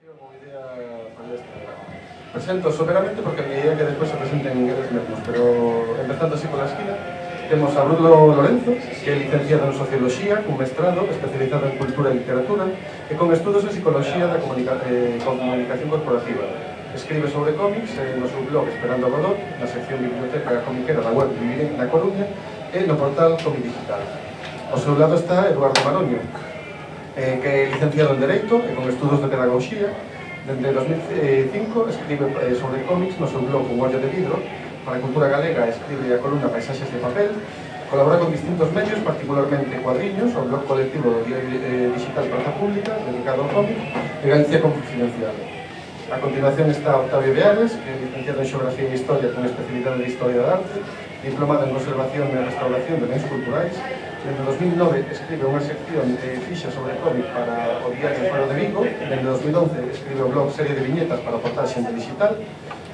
Como idea presento someramente porque mi idea é que despois se presenten eles mesmos, pero empezando así pola esquina, temos a Bruno Lorenzo, que é licenciado en Socioloxía, cun mestrado especializado en Cultura e Literatura e con estudos en Psicología da Comunicación Corporativa. Escribe sobre cómics no seu blog Esperando a Godot, na sección Biblioteca Comiquera da web Vivir na Coruña e no portal Comic Digital. Ao seu lado está Eduardo Maroño, que é licenciado en Dereito e con estudos de Pedagogía. Dende 2005 escribe sobre cómics no seu blog Un ollo de vidro. Para a cultura galega escribe a columna Paisaxes de papel. Colabora con distintos medios, particularmente Cuadriños, o blog colectivo do diario digital Praza Pública, dedicado ao cómic, e Galicia Confidencial. A continuación está Octavio Beares, que é licenciado en Xeografía e Historia con especialidade de Historia da Arte, diplomado en Conservación e Restauración de Bens Culturais. Dende 2009 escribe unha sección fixa sobre cómic para o diario Faro de Vigo. Dende 2011 escribe o blog Serie de Viñetas para o portal Xente Digital.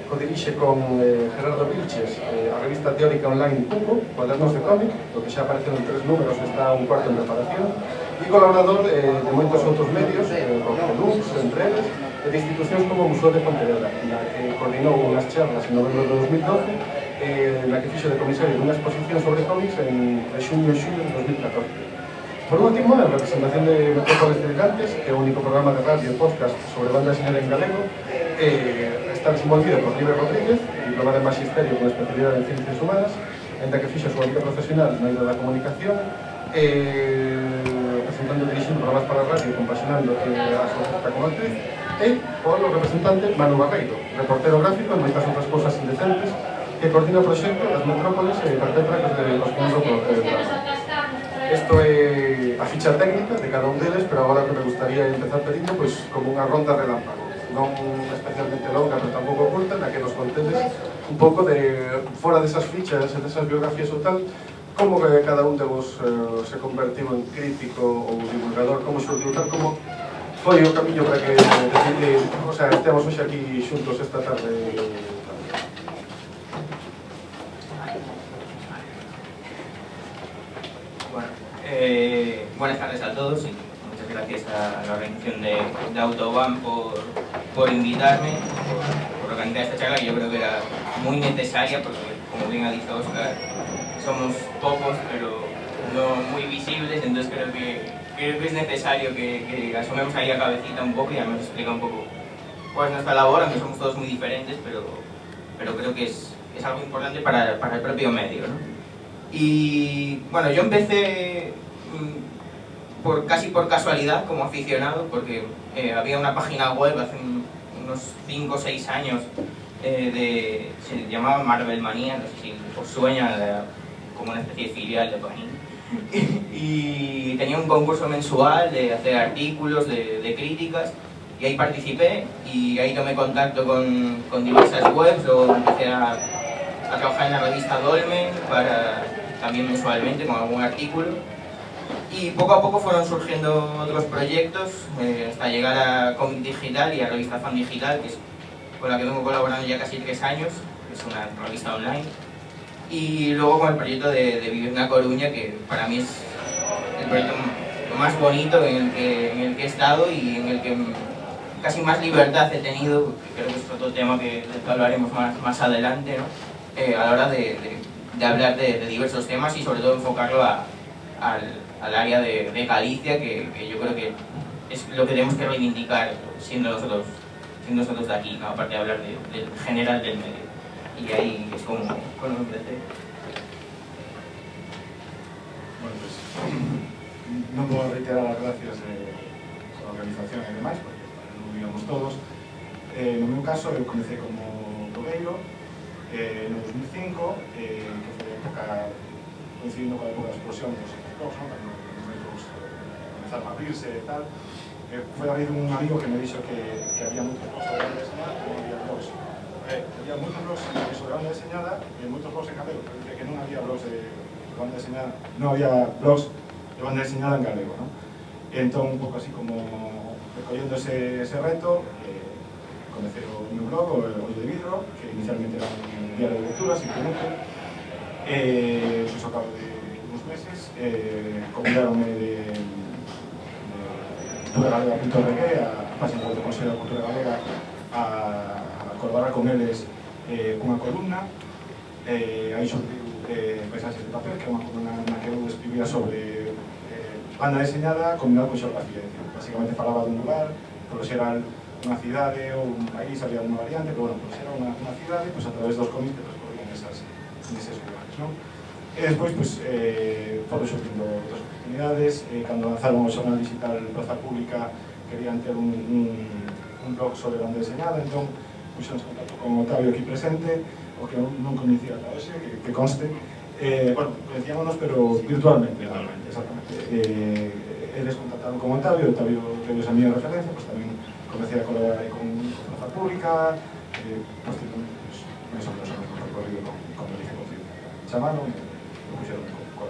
Codirixe con Gerardo Vilches a revista teórica online Cuco, Cuadernos de Cómic, do que xa aparecen en 3 números, está un cuarto en preparación. E colaborador de moitos outros medios, Lux, entre eles, e de institucións como o Museo de Pontevedra, na que coordinou unhas charlas en novembro de 2012, na que fixo de comisario dunha exposición sobre cómics de xuño e xullo de 2014. Por último, a representación de Metrópoles Elegantes, que é o único programa de radio e podcast sobre banda deseñada en galego, está desenvolvido por Libre Rodríguez, diplomada en Magisterio con especialidade en Ciencias Humanas, enta que fixo a súa vida profesional na área da comunicación, presentando e dirixindo programas para a radio e compaxinando a súa faceta como actriz, e polo representante Manu Barreiro, reportero gráfico e moitas outras cousas indecentes, que coordina o proxecto das Metrópoles e perpetra os que nos programa. Isto é a ficha técnica de cada un deles, pero agora que me gustaría empezar pedindo como unha ronda relámpago, non especialmente longa, pero tampouco oculta, na que nos contedes un pouco de fora desas fichas e desas biografías ou tal, como que cada un de vos se convertiu en crítico ou divulgador, como xurdiu tal, como foi o camiño para que estemos hoxe aquí xuntos esta tarde. Buenas tardes a todos y muchas gracias a la organización de Autobahn por invitarme, por organizar esta charla, que yo creo que era muy necesaria porque, como bien ha dicho Óscar, somos pocos pero no muy visibles, entonces creo que es necesario que asomemos ahí a cabecita un poco y además explica un poco cuál es nuestra labor, aunque somos todos muy diferentes, pero creo que es algo importante para el propio medio, ¿no? Y bueno, yo empecé casi por casualidad como aficionado, porque había una página web hace unos 5 o 6 años, se llamaba Marvel Manía, no sé si os sueña, como una especie de filial de Panini, y tenía un concurso mensual de hacer artículos, de críticas, y ahí participé y ahí tomé contacto con diversas webs, luego empecé a trabajar en la revista Dolmen también mensualmente con algún artículo, y poco a poco fueron surgiendo otros proyectos hasta llegar a Comic Digital y a Revista Fan Digital, que es con la que vengo colaborando ya casi 3 años, que es una revista online, y luego con el proyecto de Vivir na Coruña, que para mí es el proyecto más bonito en el que he estado y en el que casi más libertad he tenido, que creo que es otro tema que hablaremos más adelante, ¿no? A la hora de hablar de diversos temas y sobre todo enfocarlo al área de Galicia, que yo creo que es lo que tenemos que reivindicar siendo nosotros de aquí, ¿no? Aparte de hablar del general del medio. Y ahí es como empecé. Bueno, pues non vou reiterar as gracias a organización e demais, porque non digamos todos. No meu caso, eu comecei como blogueiro no 2005, que foi a época coincidindo coa época da explosión dos blogs, cando os blogs comenzaron a abrirse e tal. Foi a vez un amigo que me dixo que había moitos blogs sobre banda deseñada, que non había blogs. Había moitos blogs sobre banda deseñada e moitos blogs en galego, pero que non había blogs de banda deseñada, non había blogs de banda deseñada en galego, non? E entón, un pouco así como recollendo ese reto, comecei o meu blog, o Ollo de Vidro, que inicialmente era un diario de lectura, simplemente. Pois ao cabo de uns meses, convidaronme de galega.org a página web do Consello da Cultura Galega a colaborar con eles cunha columna. Aí xurdiu Paisaxes de papel, que é unha columna na que eu escribía sobre banda deseñada combinada con xeografía. Basicamente falaba dun lugar, polo xeral unha cidade ou un país, había unha variante, pero bueno, polo xeral unha cidade, a través dos cómics que transcorrían neses lugares, non? E despois, foron xurdindo outras oportunidades. Cando lanzaron o xornal digital Praza Pública, querían ter un blog sobre banda deseñada, entón puxemos contacto con Octavio aquí presente, o que non coñecía ata hoxe, que conste. Bueno, coñecíamonos, pero virtualmente, exactamente. Eles contactaron con Octavio deu a miña referencia, pois tamén comecei a colaborar aí con Praza Pública, posteriormente, máis ou menos o mesmo recorrido con Alicia Confío. Chamaron, lo puxeron con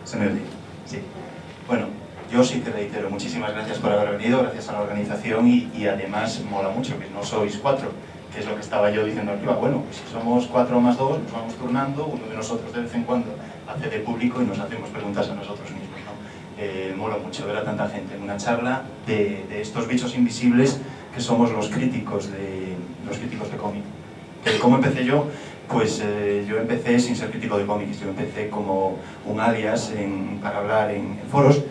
¿Se me oye? Sí. Bueno, yo sí que reitero, muchísimas gracias por haber venido, gracias a la organización y además mola mucho que no sois 4, que es lo que estaba yo diciendo arriba. Bueno, pues si somos 4 más 2, nos vamos turnando, uno de nosotros de vez en cuando hace de público y nos hacemos preguntas a nosotros mismos, ¿no? Mola mucho ver a tanta gente en una charla de estos bichos invisibles que somos los críticos de cómic. ¿Cómo empecé yo? Pues yo empecé sin ser crítico de cómics, yo empecé como un alias para hablar en foros,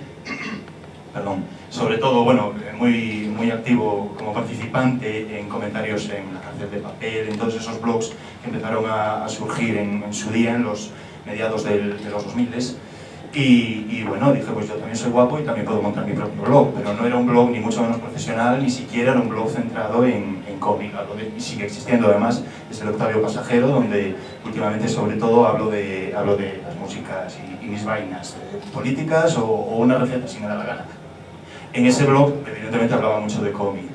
perdón, sobre todo, bueno, muy activo como participante en comentarios en La Cárcel de Papel, en todos esos blogs que empezaron a surgir en su día, en los mediados de los 2000s. Y bueno, dije, pues yo también soy guapo y también puedo montar mi propio blog, pero no era un blog ni mucho menos profesional, ni siquiera era un blog centrado en cómic. Algo que sigue existiendo además es el Octavio Pasajero, donde últimamente sobre todo hablo de las músicas y mis vainas políticas o una receta si me da la gana. En ese blog evidentemente hablaba mucho de cómic.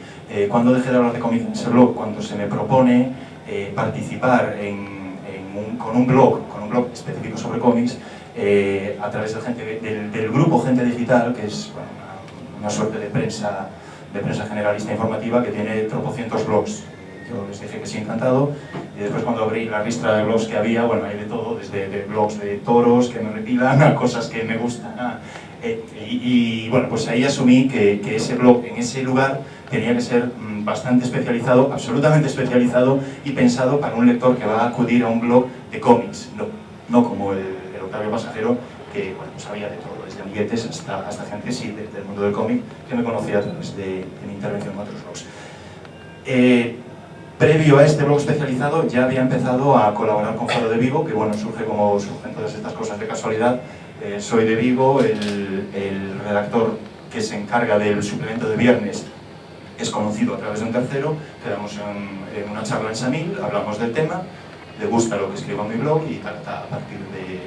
¿Cuándo dejé de hablar de cómic en ese blog? Cuando se me propone participar con un blog específico sobre cómics, a través del grupo Gente Digital, que es bueno, una suerte de prensa generalista informativa que tiene tropocientos blogs. Yo les dije que sí, encantado, y después cuando abrí la lista de blogs que había, bueno, hay de todo, desde blogs de toros que me repilan a cosas que me gustan. Y bueno, pues ahí asumí que ese blog, en ese lugar, tenía que ser bastante especializado, absolutamente especializado y pensado para un lector que va a acudir a un blog de cómics, no como el Octavio Pasajero, que bueno, pues sabía de todo, desde amiguetes hasta gente sí, del mundo del cómic, que me conocía a través de mi intervención en otros blogs. Previo a este blog especializado ya había empezado a colaborar con Faro de Vigo, que bueno, surge como surgen todas estas cosas de casualidad. Soy de Vigo, el redactor que se encarga del suplemento de viernes es conocido a través de un tercero, quedamos en una charla en Samil, hablamos del tema, le gusta lo que escribo en mi blog y a partir de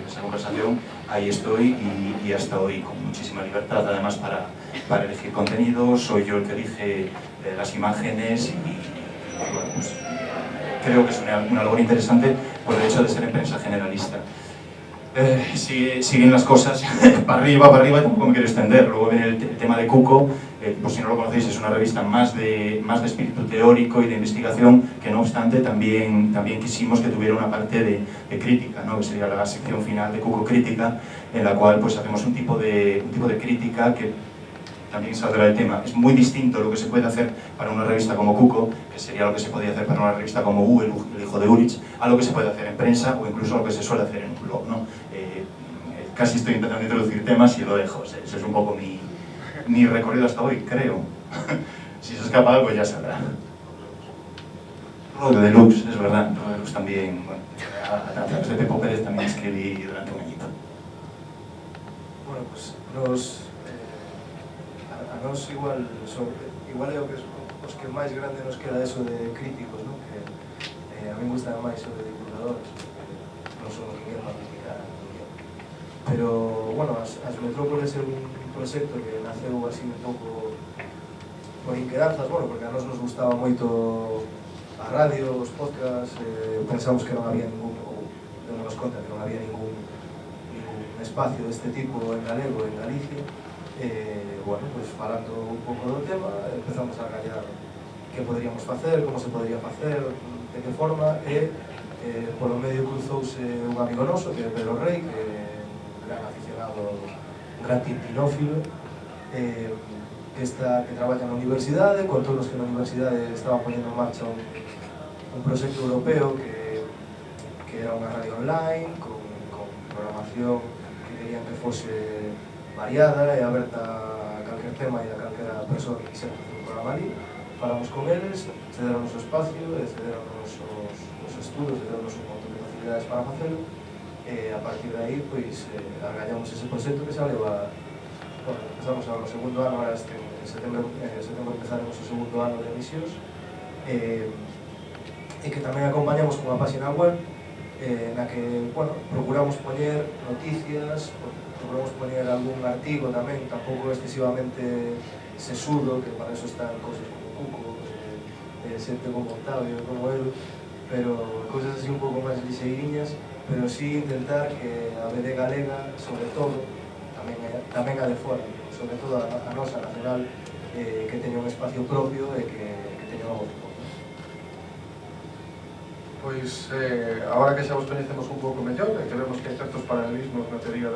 esa conversación ahí estoy y hasta hoy con muchísima libertad además para elegir contenido. Soy yo el que elige las imágenes y bueno, pues, creo que es una labor interesante por el hecho de ser en prensa generalista. Siguen las cosas para arriba y tampoco me quiero extender. Luego viene el tema de Cuco, por si no lo conocéis, es una revista más de espíritu teórico y de investigación, que no obstante también quisimos que tuviera una parte de crítica, ¿no? Que sería la sección final de Cuco Crítica, en la cual pues hacemos un tipo de crítica que también saldrá el tema. Es muy distinto lo que se puede hacer para una revista como Cuco, que sería lo que se podía hacer para una revista como el hijo de Ulrich, a lo que se puede hacer en prensa o incluso a lo que se suele hacer en un blog, ¿no? Casi estoy intentando introducir temas y lo dejo. Ese es un poco mi recorrido hasta hoy, creo. Si se escapa algo ya saldrá. Rode Deluxe, es verdad. Rode Deluxe también, bueno, a través de Pepo Pérez también escribí durante un añito. Bueno, pues a nos igual é o que os que máis grande nos queda eso de críticos, ¿no? Que a mí me gusta máis o de divulgadores, non somos ninguén para criticar ninguén. Pero, bueno, as Metrópoles é un proxecto que naceu así un pouco por inquedanzas, bueno, porque a nos gustaba moito a radio, os podcasts, pensamos que non había ningún, ou demos conta que non había ningún espacio deste tipo en galego, en Galicia. Bueno, pues falando un pouco do tema, empezamos a gallar que poderíamos facer, como se podría facer, de que forma, e polo medio cruzouse un amigo noso, que é Pedro Rey, que é un gran aficionado gran tintinófilo, que traballa na universidade, con todos os que na universidade estaban poñendo en marcha un proxecto europeo que era unha radio online, con programación que querían que fose variada e aberta a calquer tema e a calquera persoa que quixera facer un programa ali. Falamos con eles, cederon o espacio, cederon os estudos, cederon un montón de facilidades para facelo, e a partir de aí, pois, argallamos ese proxecto que xa leva, bueno, empezamos agora o segundo ano, ahora en setembro empezaremos o segundo ano de emisións, e que tamén acompañamos con a página web, na que, bueno, procuramos poñer noticias, procuramos poñer algún artigo tamén, tampouco excesivamente sesudo, que para eso están cosas como Cuco, xente como Octavio, como el, pero cousas así un pouco máis lixeiriñas, pero sí intentar que a BD galega, sobre todo, tamén a de fora, sobre todo a nosa nacional, que teña un espacio propio e que teña unha voz propia. Pois, agora que xa vos coñecemos un pouco mellor, e que vemos que hai certos paralelismos na teoría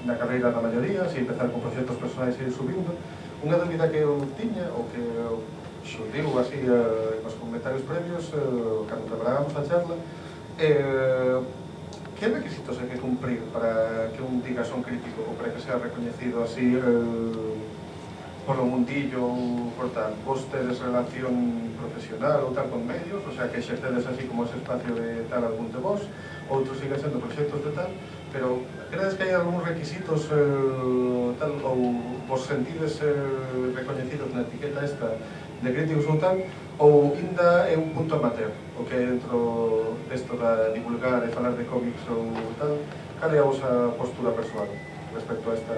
na carreira da maioría, se empezar con proxectos personais e ir subindo, unha dúbida que eu tiña, ou que xurdiu así nos comentarios previos, cando preparábamos a charla, que requisitos hai que cumprir para que un diga son crítico, ou para que sea recoñecido así polo mundillo ou por tal? Vos tedes relación profesional ou tal con medios, o sea que exercedes así como ese espacio de tal algún de vos, outros siguen sendo proxectos de tal, pero credes que hai algúns requisitos tal, ou vos sentides recoñecidos na etiqueta esta de críticos ou tal, ou ainda é un punto amateur, o que dentro desto da divulgar e falar de cómics ou tal, cal é a vosa postura persoal respecto a esta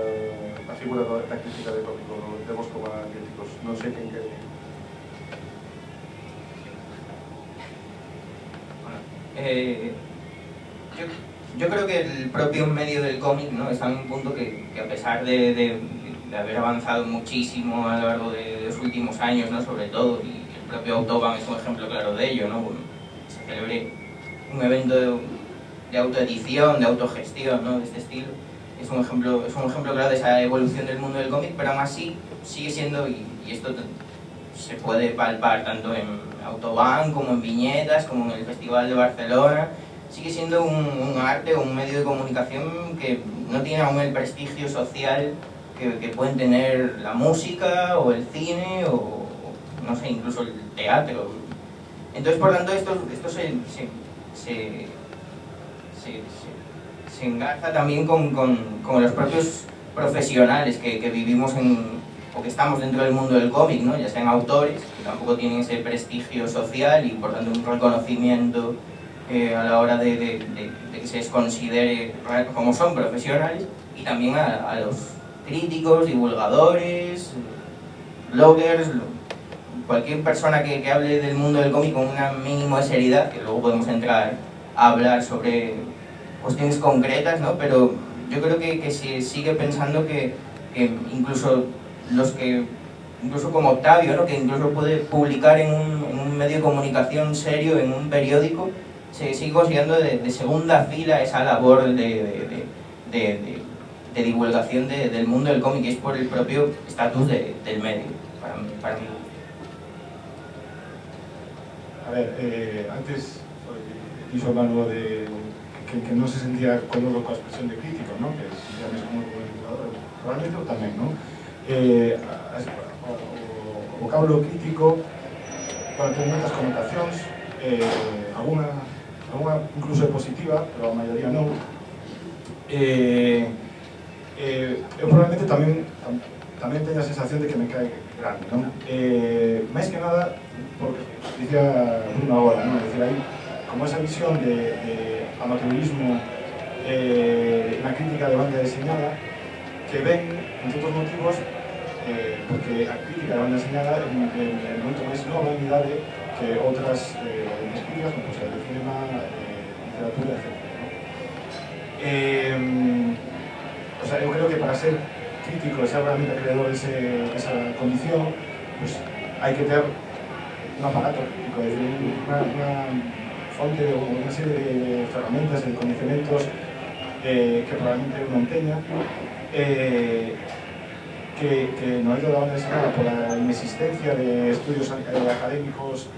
a figura da crítica de cómico de vos como a críticos? Non sei quen quere. Yo creo que el propio medio del cómic, ¿no?, está en un punto que a pesar de haber avanzado muchísimo a lo largo de los últimos años, ¿no?, sobre todo, y el propio Autobahn es un ejemplo claro de ello, ¿no?, bueno, se celebre un evento de autoedición, de autogestión, ¿no?, de este estilo, es un ejemplo claro de esa evolución del mundo del cómic, pero aún así sigue siendo, y esto se puede palpar tanto en Autobahn como en Viñetas, como en el Festival de Barcelona, sigue siendo un arte o un medio de comunicación que no tiene aún el prestigio social que pueden tener la música o el cine o no sé, incluso el teatro. Entonces, por tanto, esto se engarza también con los propios profesionales que vivimos o que estamos dentro del mundo del cómic, ¿no?, ya sean autores, que tampoco tienen ese prestigio social y por tanto un reconocimiento a la hora de que se les considere como son profesionales, y también a los críticos, divulgadores, bloggers, cualquier persona que hable del mundo del cómic con un mínimo de seriedad, que luego podemos entrar a hablar sobre cuestiones concretas, ¿no?, pero yo creo que se sigue pensando que incluso los que, incluso como Octavio, ¿no?, que incluso puede publicar en un medio de comunicación serio, en un periódico, se sigue considerando de segunda fila esa labor de divulgación del mundo del cómic, y es por el propio estatus del medio, para mí. A ver, antes hizo algo de que non se sentía cómodo coa expresión de crítico, ¿no?, que se sentía máis como divulgador, probablemente eu tamén, ¿no? O vocábulo crítico, bueno, ten moitas connotacións, alguna incluso é positiva, pero a maioría non. Eu probablemente tamén teño a sensación de que me cae grande, non? Máis que nada, porque dicía Bruno agora, non? É dicir, hai como esa visión de amateurismo na crítica de banda deseñada que ven, entre outros motivos, porque a crítica de banda deseñada é moito máis nova en idade que outras críticas, como pues, de cinema, literatura, etc. O sea, eu creo que para ser crítico e ser realmente acreedor de esa condición, pues, hai que ter un aparato crítico, es decir, unha fonte ou unha serie de ferramentas e de conhecementos que probablemente non teña, que no eido da banda desenada pola inexistencia de estudios académicos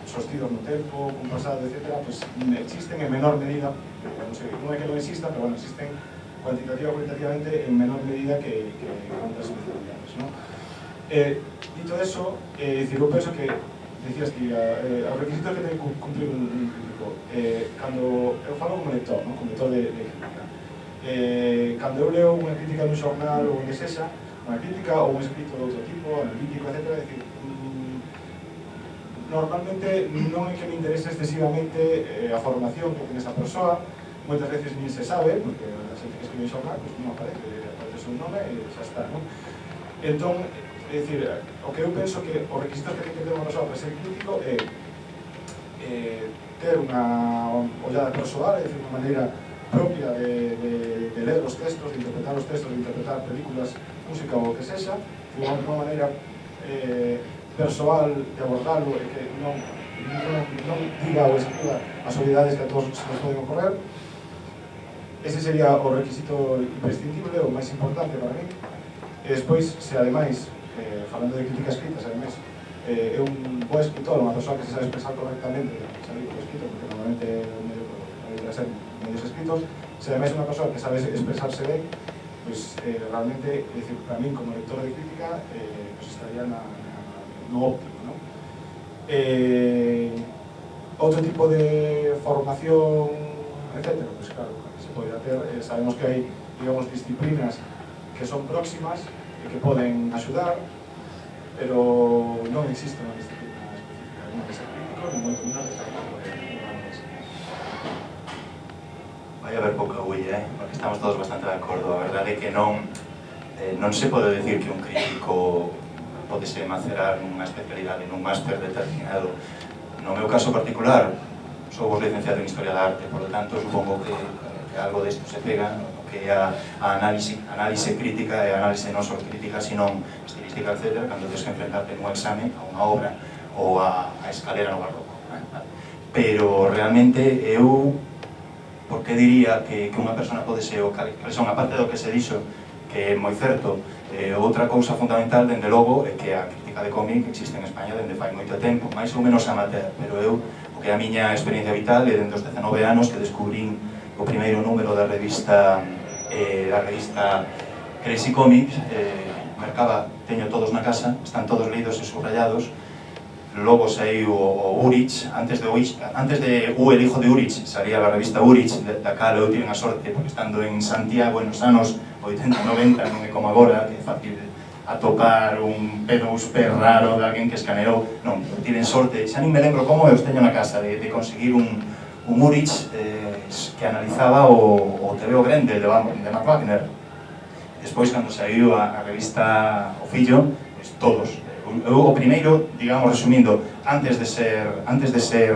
sostidos no tempo, cun pasado, etc., pues, existen en menor medida, non sei, non é que non exista, pero bueno, existen cuantitativa ou cualitativamente en menor medida que outras especialidades, ¿no? Dito eso, decir, eu penso que decías que os requisitos que ten que cumplir un crítico, cando eu falo como lector, ¿no? Como lector de crítica, cando eu leo unha crítica dun xornal ou onde sexa, unha crítica ou un escrito de outro tipo, analítico, etc., é dicir, normalmente non é que me interese excesivamente a formación que ten esa persoa, moitas veces nin se sabe, porque a xente que escribe en xornal, pues, non aparece o seu nome e xa está, non? Entón, é dicir, o que eu penso que os requisitos que ten que ter unha persoa para ser crítico é ter unha ollada persoal, é dicir, unha maneira propia de ler os textos, de interpretar os textos, de interpretar películas, música ou o que sexa, de unha maneira persoal de abordarlo e que non diga ou escriba as obviedades que a todos se nos poden ocorrer. Ese sería o requisito imprescindible, o máis importante para mí. E despois, se ademais, falando de crítica escrita, se ademais é un bo escritor, unha persoa que se sabe expresar correctamente, sabe o escrito, porque normalmente o medio para ser medios escritos, se ademais é unha persoa que sabe expresarse ben, pues realmente, é dicir, para mí como lector de crítica, pues estaría no óptimo, ¿no? Outro tipo de formación, etc., pues claro, se podría ter, sabemos que hai, digamos, disciplinas que son próximas e que poden axudar, pero non existe unha disciplina específica, non que ser crítico, ni moito menos que ser crítico. Vai haber pouca huella, porque estamos todos bastante de acordo. A verdade é que non se pode decir que un crítico pode se macerar nunha especialidade, nun máster determinado. No meu caso particular, sou licenciado en Historia da Arte, por lo tanto, supongo que algo desto se pega, no que é a análise crítica e a análise non só crítica, sino estilística, etc., cando tens que enfrentarte nun exame a unha obra ou a escalera no barroco. Pero realmente eu, por que diría que unha persona pode ser o cal son, aparte do que se dixo, que é moi certo, outra cousa fundamental, dende logo, é que a crítica de cómic existe en España dende fai moito tempo, máis ou menos amateur, pero eu, o que é a miña experiencia vital, é dende os 19 anos que descubrín o primeiro número da revista Crazy Comics, mercaba, teño todos na casa, están todos leídos e subrayados. Logo saiu o Urich, antes de U, el hijo de Urich, salía a revista Urich, da cal eu tive a sorte, porque estando en Santiago, en os anos 80-90, non é como agora, que é fácil atopar un P2P raro de alguén que escaneou, non, tiven sorte, xa nin me lembro como eu os teño na casa, de conseguir un Urich que analizaba o TVO Grendel de Mark Wagner. Despois, cando saiu a revista O Fillo, pues todos. Eu, o primeiro, digamos, resumindo, antes de ser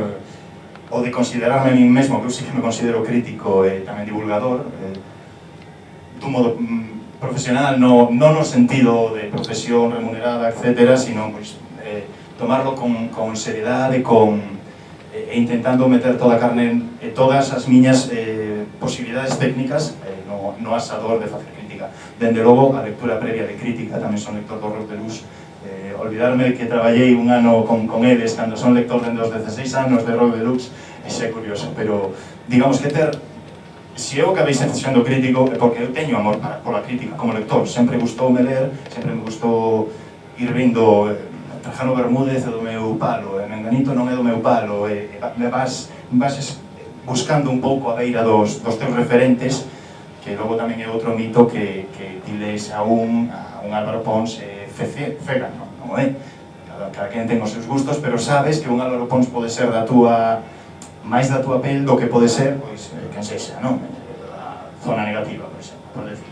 ou de considerarme a mí mesmo, que eu sí que me considero crítico e tamén divulgador, dun modo profesional, non no sentido de profesión remunerada, etc., sino pues, tomarlo con seriedade, e intentando meter toda a carne e todas as miñas posibilidades técnicas no asador de facer crítica. Dende logo, a lectura previa de crítica, tamén son lector do Rock de Luz, olvidarme que traballei un ano con eles cando son lector dende os 16 anos de Rock Deluxe, é curioso, pero digamos que se eu acabei sendo crítico é porque eu teño amor pola crítica como lector, sempre gustoume ler, sempre me gustou ir vindo Trajano Bermúdez é do meu palo, Menganito non é do meu palo, vas buscando un pouco a beira dos teus referentes, que logo tamén é outro mito que ti lees a un Álvaro Pons cega, non é? Cada quen ten os seus gustos, pero sabes que un Álvaro Pons pode ser máis da túa pel do que pode ser, pois, quen sexa, non? A zona negativa, por exemplo, por decir.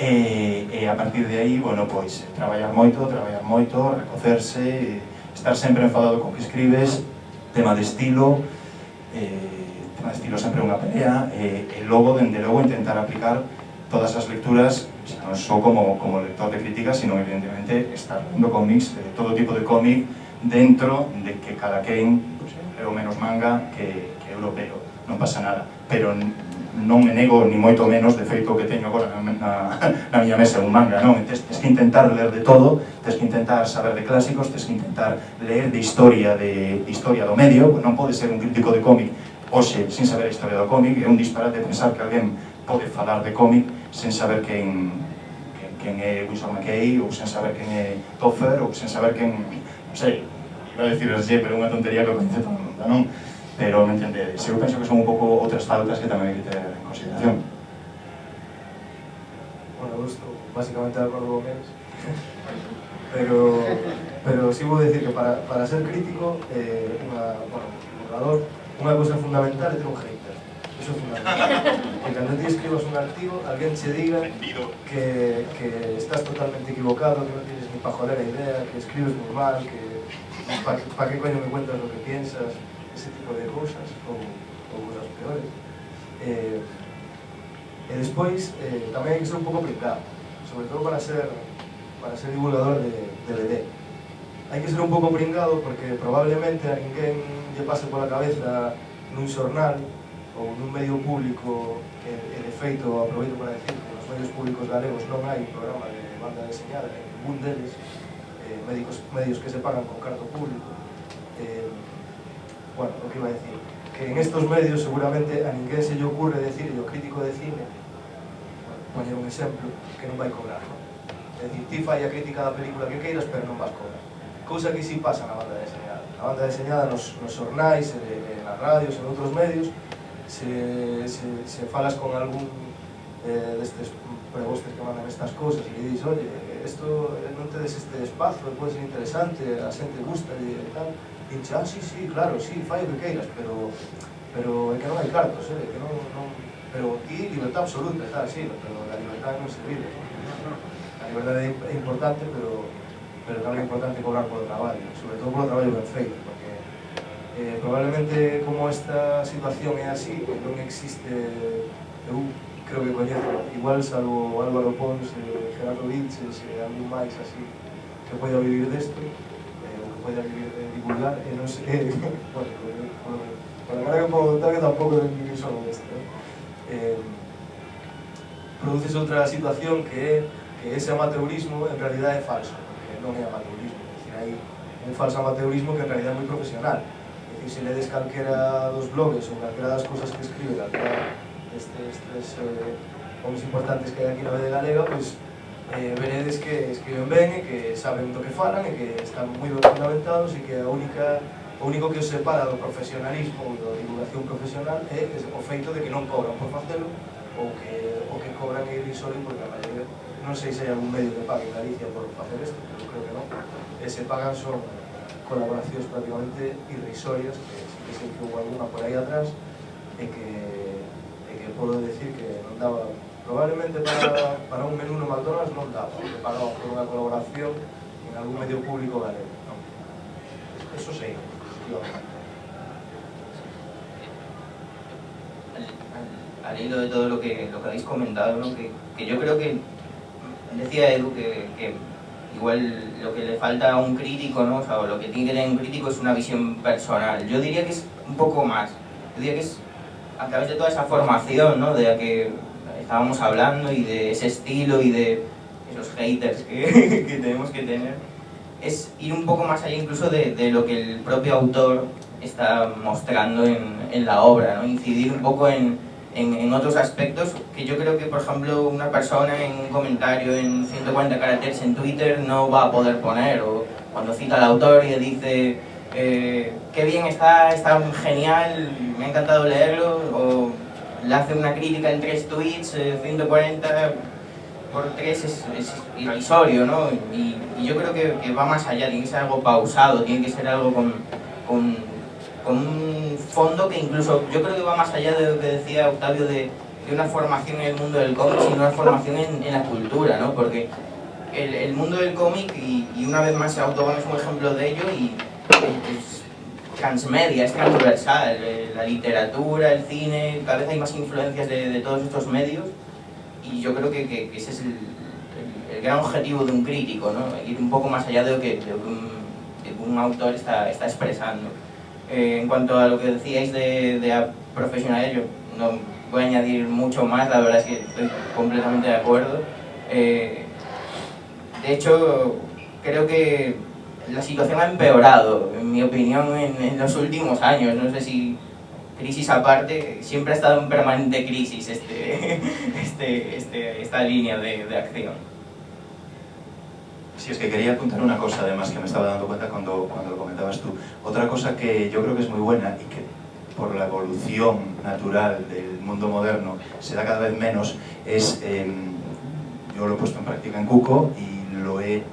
E a partir de aí, bueno, pois, traballar moito, recocerse, estar sempre enfadado con que escribes, tema de estilo sempre unha pelea, e logo, dende logo, intentar aplicar todas as lecturas, non só como lector de crítica, sino evidentemente estar lendo cómics, todo tipo de cómic, dentro de que cada quen é o menos manga que europeo, non pasa nada, pero non me nego ni moito menos, de feito que teño agora na miña mesa un manga, non? Tes que intentar ler de todo, tes que intentar saber de clásicos, tes que intentar ler de historia do medio. Non pode ser un crítico de cómic hoxe sin saber a historia do cómic. É un disparate pensar que alguén pode falar de cómic sen saber quen é Winsor McKay, ou sen saber quen é Topher, ou sen saber quen, non sei, iba a decir así, pero é unha tontería que o coñece todo o mundo, non? Pero me entendedes, eu penso que son un pouco outras faltas que tamén hai que ter en consideración. Bueno, eu estou básicamente de acordo con eles, pero sí vou decir que para ser crítico, un narrador, unha cousa fundamental é ter un hater. Eso é fundamental. Que cando ti escribas un artigo, alguén che diga que estás totalmente equivocado, que non tienes ni pajolera idea, que escribes muy mal, que pa que coño me cuentas lo que piensas, ese tipo de cousas, ou cousas peores. E despois, tamén hai que ser un pouco pringado, sobre todo para ser divulgador de DVD. Hai que ser un pouco pringado porque probablemente a ninguén lle pase pola cabeza nun xornal ou nun medio público, e de feito aproveito para decir que nos medios públicos galegos non hai programa de banda deseñada, en ningún deles, medios que se pagan con carto público. Bueno, o que iba a decir, que en estos medios seguramente a ninguén se lle ocurre decir, o crítico de cine, poñer un exemplo, que non vai cobrar, non? É dicir, ti fai a crítica da película que queiras, pero non vas cobrar. Cousa que si pasa na banda deseñada. Na banda deseñada, nos xornais, nas radios, en outros medios, se falas con algún destes prebostes que mandan estas cousas e le dis, oye, isto non tedes este espazo, pode ser interesante, a xente gusta e tal, dinche, sí, claro, sí, fai o que queiras, pero é que non hai cartos, que non, pero ti, libertad absoluta, está así, pero a libertad non se vive. A liberdade é importante, pero tamén é importante cobrar polo traballo, sobre todo polo traballo ben feito, porque probablemente como esta situación é así, non existe, eu creo que coñezo, igual salvo Álvaro Pons, Gerardo Vilches e algún máis así, que poida vivir desto, poida divulgar, e non sei, bueno, por a cara que podo contar que tampouco é vivir solo desto, produces outra situación que ese amateurismo en realidad é falso, porque non é amateurismo, é dicir, hai un falso amateurismo que en realidad é moi profesional. É dicir, se ledes calquera dos blogs ou calquera das cousas que escribe calquera destes tres homens importantes que hai aquí na BD Galega, pois veredes que escriben ben e que saben do que falan e que están moi ben fundamentados e que o único que os separa do profesionalismo ou da divulgación profesional é o feito de que non cobran por facelo ou que cobran é irrisorio, porque a maioría, non sei se hai algún medio que pague en Galicia por facer isto, pero creo que non, e se pagan son colaboracións prácticamente irrisorias, que sí que sei que houve alguna por aí atrás e que podo decir que non daba. Probablemente para un menú no McDonald's non daba, porque pagaba por unha colaboración en algún medio público galego. Eso sei, efectivamente. Al hilo de todo lo que habéis comentado, ¿no? que yo creo que decía Edu que igual lo que le falta a un crítico, ¿no? O sea, lo que tiene que tener un crítico es una visión personal. Yo diría que es un poco más. Yo diría que es a través de toda esa formación, ¿no? De la que estábamos hablando y de ese estilo y de esos haters que tenemos que tener, es ir un poco más allá incluso de lo que el propio autor está mostrando en la obra, ¿no? Incidir un poco en otros aspectos que yo creo que, por ejemplo, una persona en un comentario en 140 caracteres en Twitter no va a poder poner, o cuando cita al autor y le dice qué bien está genial, me ha encantado leerlo, o le hace una crítica en 3 tweets, 140 por 3 es irrisorio, ¿no? Y yo creo que va más allá, tiene que ser algo pausado, tiene que ser algo con un fondo que incluso yo creo que va más allá de lo que decía Octavio de una formación en el mundo del cómic, sino una formación en la cultura, ¿no? Porque el mundo del cómic, y una vez más Autobahn es un ejemplo de ello, y es transmedia, es transversal, la literatura, el cine, cada vez hay más influencias de todos estos medios, y yo creo que ese es el gran objetivo de un crítico, ¿no? Ir un poco más allá de lo que un autor está expresando. En cuanto a lo que decíais de profesionales, yo voy a añadir mucho más, la verdad es que estoy completamente de acuerdo. De hecho, creo que la situación ha empeorado, en mi opinión, en los últimos años. No sé si, crisis aparte, siempre ha estado en permanente crisis esta línea de acción. Sí, es que quería apuntar una cosa además que me estaba dando cuenta cuando lo comentabas tú. Otra cosa que yo creo que es muy buena y que por la evolución natural del mundo moderno se da cada vez menos es, yo lo he puesto en práctica en Cuco y lo he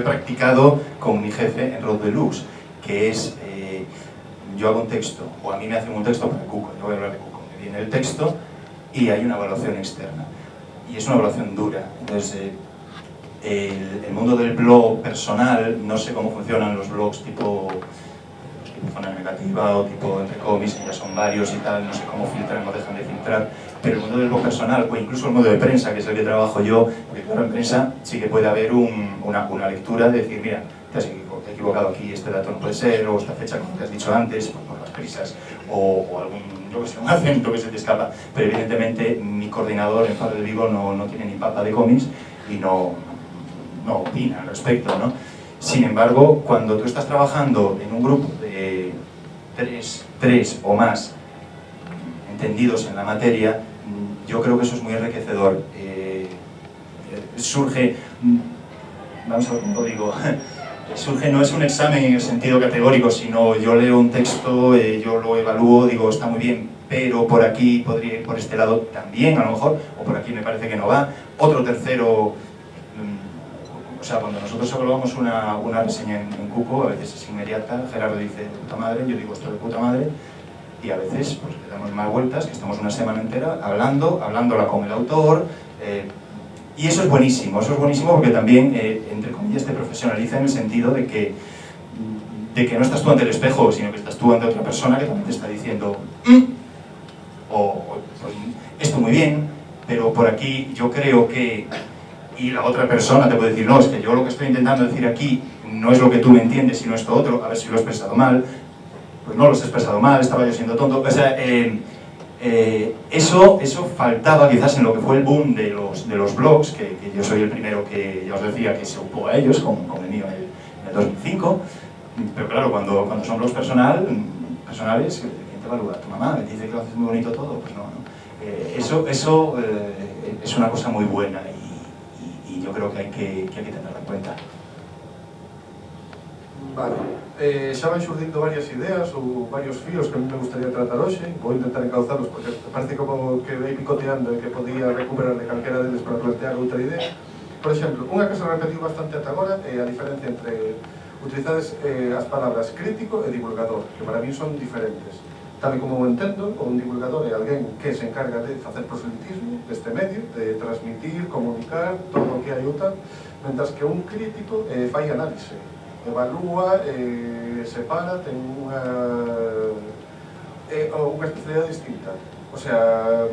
practicado con mi jefe en Road Deluxe, que es, yo hago un texto, o a mí me hacen un texto para Cuco, yo voy a hablar de Cuco, me viene el texto y hay una evaluación externa, y es una evaluación dura. Entonces, el mundo del blog personal, no sé cómo funcionan los blogs tipo Zona Negativa o tipo Entre Cómics, que ya son varios y tal, no sé cómo filtran o dejan de filtrar, pero el mundo del blog personal, o incluso el mundo de prensa, que es el que trabajo yo, porque claro, en prensa sí que puede haber una lectura de decir, mira, te has equivocado aquí, este dato no puede ser, o esta fecha como te has dicho antes, por las prisas, o algún, yo que sé, un acento que se te escapa, pero evidentemente mi coordinador en Faro de Vigo no tiene ni papa de cómics y no opina al respecto, ¿no? Sin embargo, cuando tú estás trabajando en un grupo de tres o más entendidos en la materia, yo creo que eso es muy enriquecedor. Surge, vamos a ver cómo lo digo, surge, no es un examen en el sentido categórico, sino yo leo un texto, yo lo evalúo, digo, está muy bien, pero por aquí podría ir por este lado también, a lo mejor, o por aquí me parece que no va. Otro tercero, o sea, cuando nosotros evaluamos una reseña en Cuco, a veces es inmediata, Gerardo dice de puta madre, yo digo esto de puta madre, y a veces pues, le damos más vueltas, que estamos una semana entera hablándola con el autor, y eso es buenísimo porque también, entre comillas, te profesionaliza en el sentido de que no estás tú ante el espejo, sino que estás tú ante otra persona que también te está diciendo pues, esto muy bien, pero por aquí yo creo que... Y la otra persona te puede decir, no, es que yo lo que estoy intentando decir aquí no es lo que tú me entiendes, sino esto otro, a ver si lo he expresado mal. Pues no lo has expresado mal, estaba yo siendo tonto. O sea, eso faltaba quizás en lo que fue el boom de los blogs, que yo soy el primero que, ya os decía, que se ocupó a ellos, con el mío en el 2005. Pero claro, cuando son blogs personales, ¿quién te evalúa? ¿Tu mamá? ¿Me dice que lo haces muy bonito todo? Pues no, ¿no? Eso es una cosa muy buena y yo creo que hay que tenerlo en cuenta. Vale, xa van xurdindo varias ideas ou varios fíos que a mí me gustaría tratar hoxe. Vou intentar encauzarlos porque parece como que vei picoteando e que podía recuperar de calquera deles para plantear outra idea. Por exemplo, unha que se repetiu bastante ata agora é a diferencia entre utilizades as palabras crítico e divulgador, que para mí son diferentes. Tal e como o entendo, un divulgador é alguén que se encarga de facer proselitismo deste medio, de transmitir, comunicar todo o que hai ou tal, mentras que un crítico fai análise, evalúa, separa, ten unha especialidade distinta. O sea,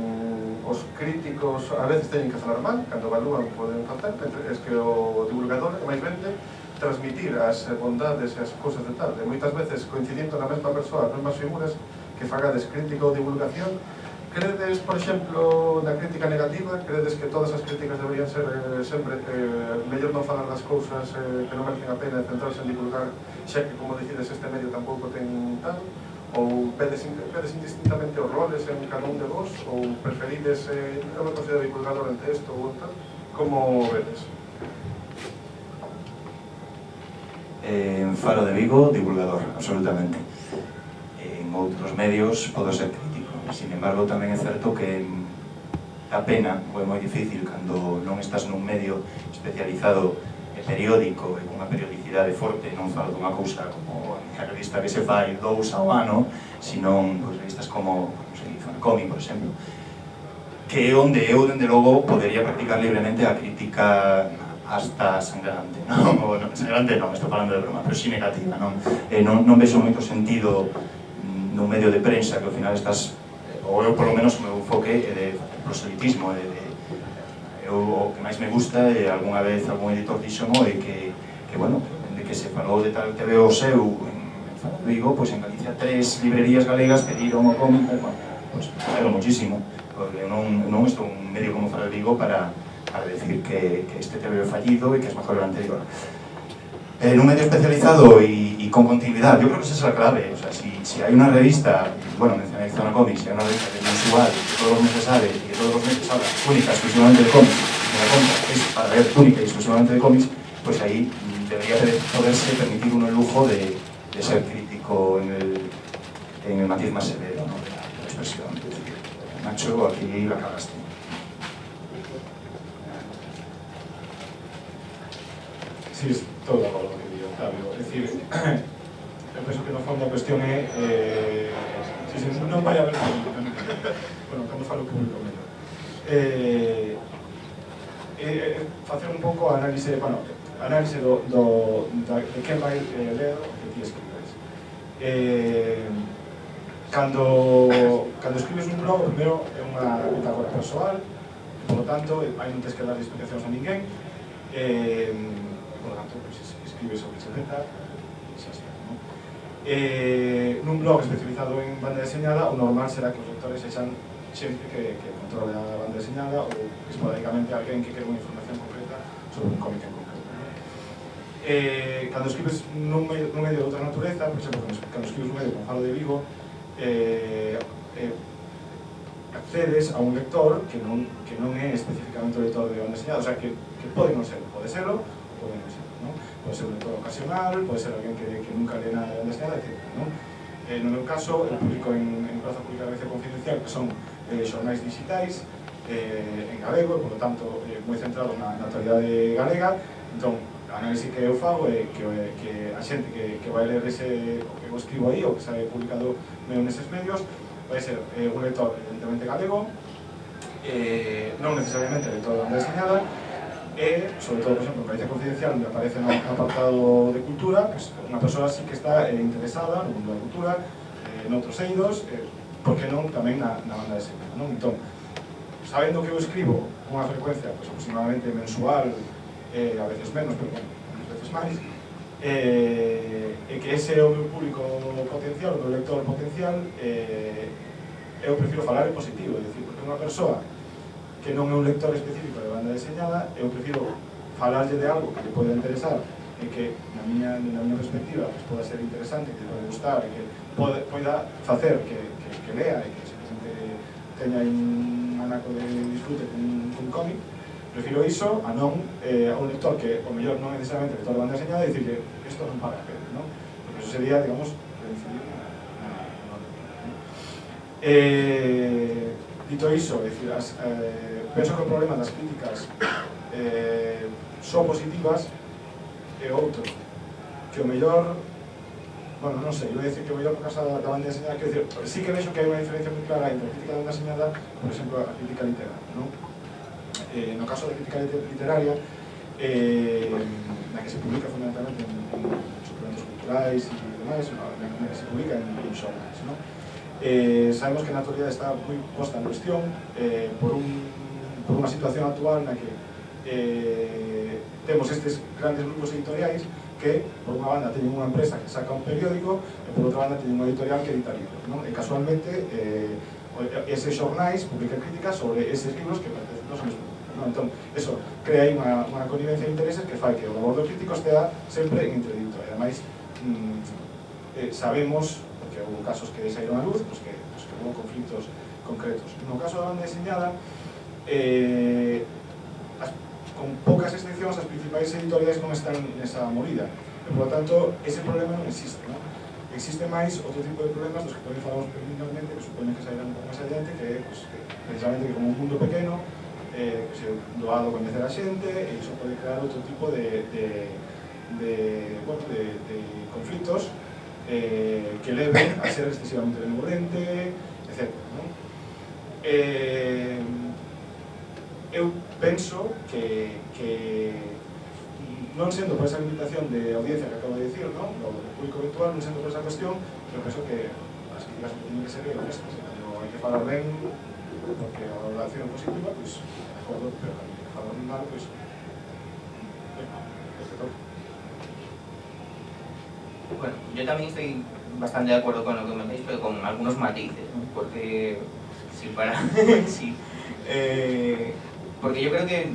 os críticos a veces teñen que falar mal, cando evalúan poden facer, es que o divulgador é máis ben de transmitir as bondades e as cousas de tal, e moitas veces coincidindo na mesma persoa, as mesmas figuras, que fagades crítica ou divulgación. Credes, por exemplo, na crítica negativa, credes que todas as críticas deberían ser sempre mellor non falar das cousas que non merecen a pena e centrarse en divulgar, xa que, como decides, este medio tampouco ten tal? Ou vedes indistintamente os roles en cada un de vos? Ou preferides, eu me considero divulgador ante isto ou tal? Como vedes? En Faro de Vigo, divulgador, absolutamente. En outros medios podo ser crítico. Sin embargo, tamén é certo que a pena, ou é moi difícil, cando non estás nun medio especializado e periódico e cunha periodicidade forte, non falo dunha cousa como a revista que se fai 2 ao ano, senón revistas como Comic, por exemplo, que é onde eu, dende logo, podería practicar libremente a crítica hasta sangrante, non? Sangrante non, estou falando de broma, pero si negativa, non? Non vexo moito sentido nun medio de prensa que ao final estás, ou eu polo menos o meu enfoque é de proselitismo, o que máis me gusta e algunha vez algún editor dixomo é que bueno, de que se falou de tal TVO seu en Vigo, pois en Galicia 3 librerías galegas pediron o cómic, bueno, pues me alegro muchísimo, porque non estou un medio como Faro de Vigo para decir que este TV é fallido e que es mejor que o anterior. En un medio especializado y con continuidad, yo creo que esa es la clave. O sea, si hay una revista, bueno, mencioné Zona Comics, si hay una revista que es mensual, que todos los meses sale y que todos los meses habla única, exclusivamente de cómics, y la compra es para ver única y exclusivamente de cómics, pues ahí debería poderse permitir uno el lujo de ser crítico en el matiz más severo, ¿no?, de la expresión. Es decir, Nacho, aquí la cagaste. Sí, estou de acordo con o que digo, Octavio. É dicir, eu penso que no fondo a cuestión é se non vai haber público, bueno, cando falo público mellor, facer un pouco a análise, bueno, análise de quen vai ler o que ti escribes. Cando escribes un blog, primeiro é unha bitácora persoal, por lo tanto, aí non tens que dar explicacións a ninguén, por lo tanto, pues, escribes sobre chaqueta e xa está, ¿no? Nun blog especializado en banda deseñada, o normal será que os lectores sexan xente que controle a banda deseñada ou esporádicamente alguén que quere unha información concreta sobre un cómic en concreto, ¿no? Cando escribes nun medio de outra natureza, por exemplo, cando escribes nun medio como Faro de Vigo, accedes a un lector que non é especificamente o lector de banda deseñada, o sea, que pode non ser, pode serlo, pode non ser, ¿no? Pode ser un lector ocasional, pode ser alguén que nunca lee nada de banda deseñada, etc., ¿no? No meu caso, eu publico en Praza Pública de Galicia Confidencial, que son xornais digitais en galego, por lo tanto, moi centrado na actualidade galega. Entón, a análise que eu fago é que a xente que vai ler ese o que eu escribo aí, o que sabe publicado neses medios, vai ser un lector evidentemente galego, non necesariamente lector de banda deseñada, e, sobre todo, por exemplo, en Galicia Confidencial, onde aparece no apartado de cultura, pues, unha persoa sí que está interesada no mundo da cultura, noutros eidos, por que non tamén na banda deseñada, non? Entón, sabendo que eu escribo unha frecuencia pues, aproximadamente mensual, a veces menos, pero bueno, a veces máis, e que ese é o meu público potencial, o meu lector potencial, eu prefiro falar en positivo, é dicir, porque unha persoa que non é un lector específico de banda deseñada, eu prefiro falarlle de algo que lle poida interesar e que, na miña perspectiva, pues, poda ser interesante, que lle pode gustar, e que poida facer que lea e que se teña un anaco de disfrute cun cómic. Prefiro iso a non a un lector que, o mellor, non é necesariamente lector de banda deseñada e dicirle isto non paga a pena, non? Porque iso sería, digamos, reincidir na dito iso, é dicir, penso que o problema das críticas son positivas e outro, que o mellor, bueno, non sei, eu vou dicir que o mellor por causa da banda deseñada, quero dicir, sí que vexo que hai unha diferencia moi clara entre a crítica da banda deseñada, por exemplo, a crítica literaria, non? No caso da crítica literaria, na que se publica fundamentalmente en suplementos culturais e demais, na que se publica en xornais, non? Sabemos que na actualidade está moi posta en cuestión por unha situación actual na que temos estes grandes grupos editoriais que, por unha banda, teñen unha empresa que saca un periódico e, por outra banda, teñen unha editorial que edita libros, non? E, casualmente, eses xornais publican críticas sobre eses libros que pertencen aos mesmos. Entón, eso crea aí unha connivencia de intereses que fai que o labor do crítico estea sempre en interdito. E, ademais, sabemos, porque houve casos que saíron a luz, pues que houve conflictos concretos. No caso da banda deseñada, con poucas excepcións, as principais editoriais non están nesa movida. E, por lo tanto, ese problema non existe, non? Existe máis outro tipo de problemas dos que podemos falar preliminarmente, que supoñen que sairán un pouco máis adiante, que é, pues, precisamente, que como un mundo pequeno, que se doado coñecer a xente, e iso pode crear outro tipo de conflictos que leven a ser excesivamente benevolente, etc. Eu penso que non sendo por esa limitación de audiencia que acabo de dicir, non? O público virtual, non sendo por esa cuestión, eu penso que as críticas que teñen que ser honestas, cando hai que falar ben, porque a valoración positiva, pois, de acordo, pero cando hai que falar mal, pois, Bueno, yo también estoy bastante de acuerdo con lo que me decís, pero con algunos matices, porque sí, para... sí. Porque yo creo que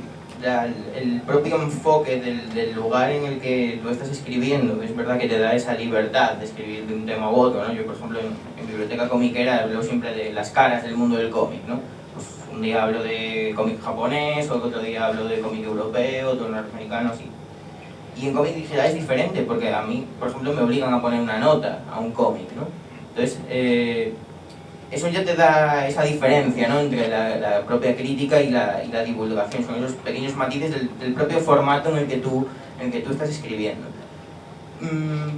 el propio enfoque del lugar en el que lo estás escribiendo, es verdad que te da esa libertad de escribir de un tema u otro, ¿no? Yo, por ejemplo, en Biblioteca Comiquera hablo siempre de las caras del mundo del cómic, ¿no? Pues un día hablo de cómic japonés, otro día hablo de cómic europeo, otro norteamericano, así. Y en cómic digital es diferente, porque a mí, por ejemplo, me obligan a poner una nota a un cómic, ¿no? Entonces, eso ya te da esa diferencia, ¿no?, entre la propia crítica y la divulgación. Son esos pequeños matices del propio formato en el que tú estás escribiendo.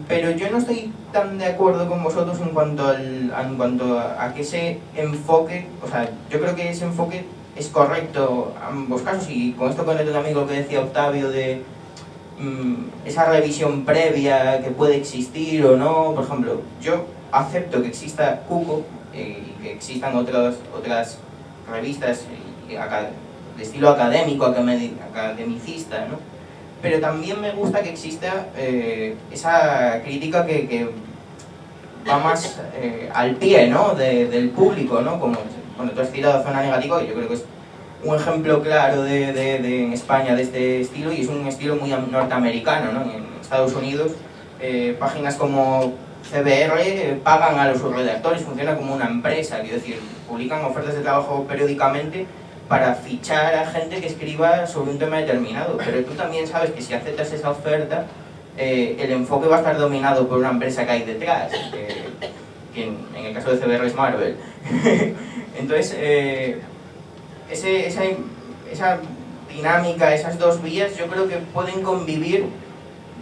Pero yo no estoy tan de acuerdo con vosotros en cuanto a que ese enfoque, o sea, yo creo que ese enfoque es correcto en ambos casos, y con esto conecto también lo que decía Octavio de esa revisión previa que puede existir o no. Por ejemplo, yo acepto que exista Cuco y que existan otras revistas de estilo académico, academicista, ¿no? Pero también me gusta que exista esa crítica que va más al pie, ¿no?, del público, ¿no? Como, bueno, tú has citado Zona Negativa, que yo creo que es un ejemplo claro en España de este estilo, y es un estilo muy norteamericano, ¿no? En Estados Unidos, páginas como CBR pagan a los redactores, funciona como una empresa, quiero decir, publican ofertas de trabajo periódicamente para fichar a gente que escriba sobre un tema determinado. Pero tú también sabes que si aceptas esa oferta, el enfoque va a estar dominado por una empresa que hay detrás, que en el caso de CBR es Marvel. Entonces, esa dinámica, esas dos vías, yo creo que pueden convivir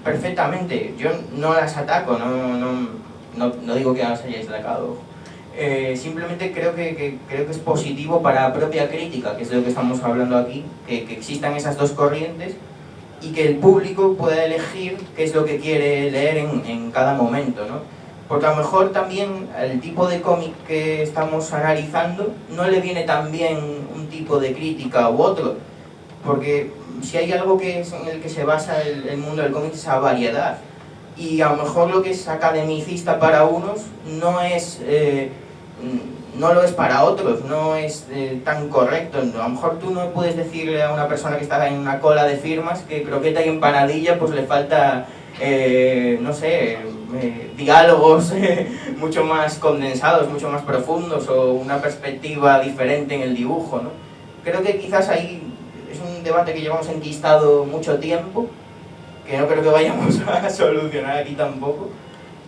perfectamente. Yo no las ataco, no digo que las hayáis atacado. Simplemente creo que es positivo para la propia crítica, que es de lo que estamos hablando aquí, que existan esas dos corrientes y que el público pueda elegir qué es lo que quiere leer en cada momento, ¿no? Porque a lo mejor también el tipo de cómic que estamos analizando no le viene tan bien un tipo de crítica u otro, porque si hay algo en el que se basa el mundo del cómic es esa variedad, y a lo mejor lo que es academicista para unos no lo es para otros, no es tan correcto. A lo mejor tú no puedes decirle a una persona que está en una cola de firmas que croqueta y empanadilla pues le falta, no sé, diálogos mucho más condensados, mucho más profundos, o una perspectiva diferente en el dibujo, ¿no? Creo que quizás ahí es un debate que llevamos enquistado mucho tiempo, que no creo que vayamos a solucionar aquí tampoco,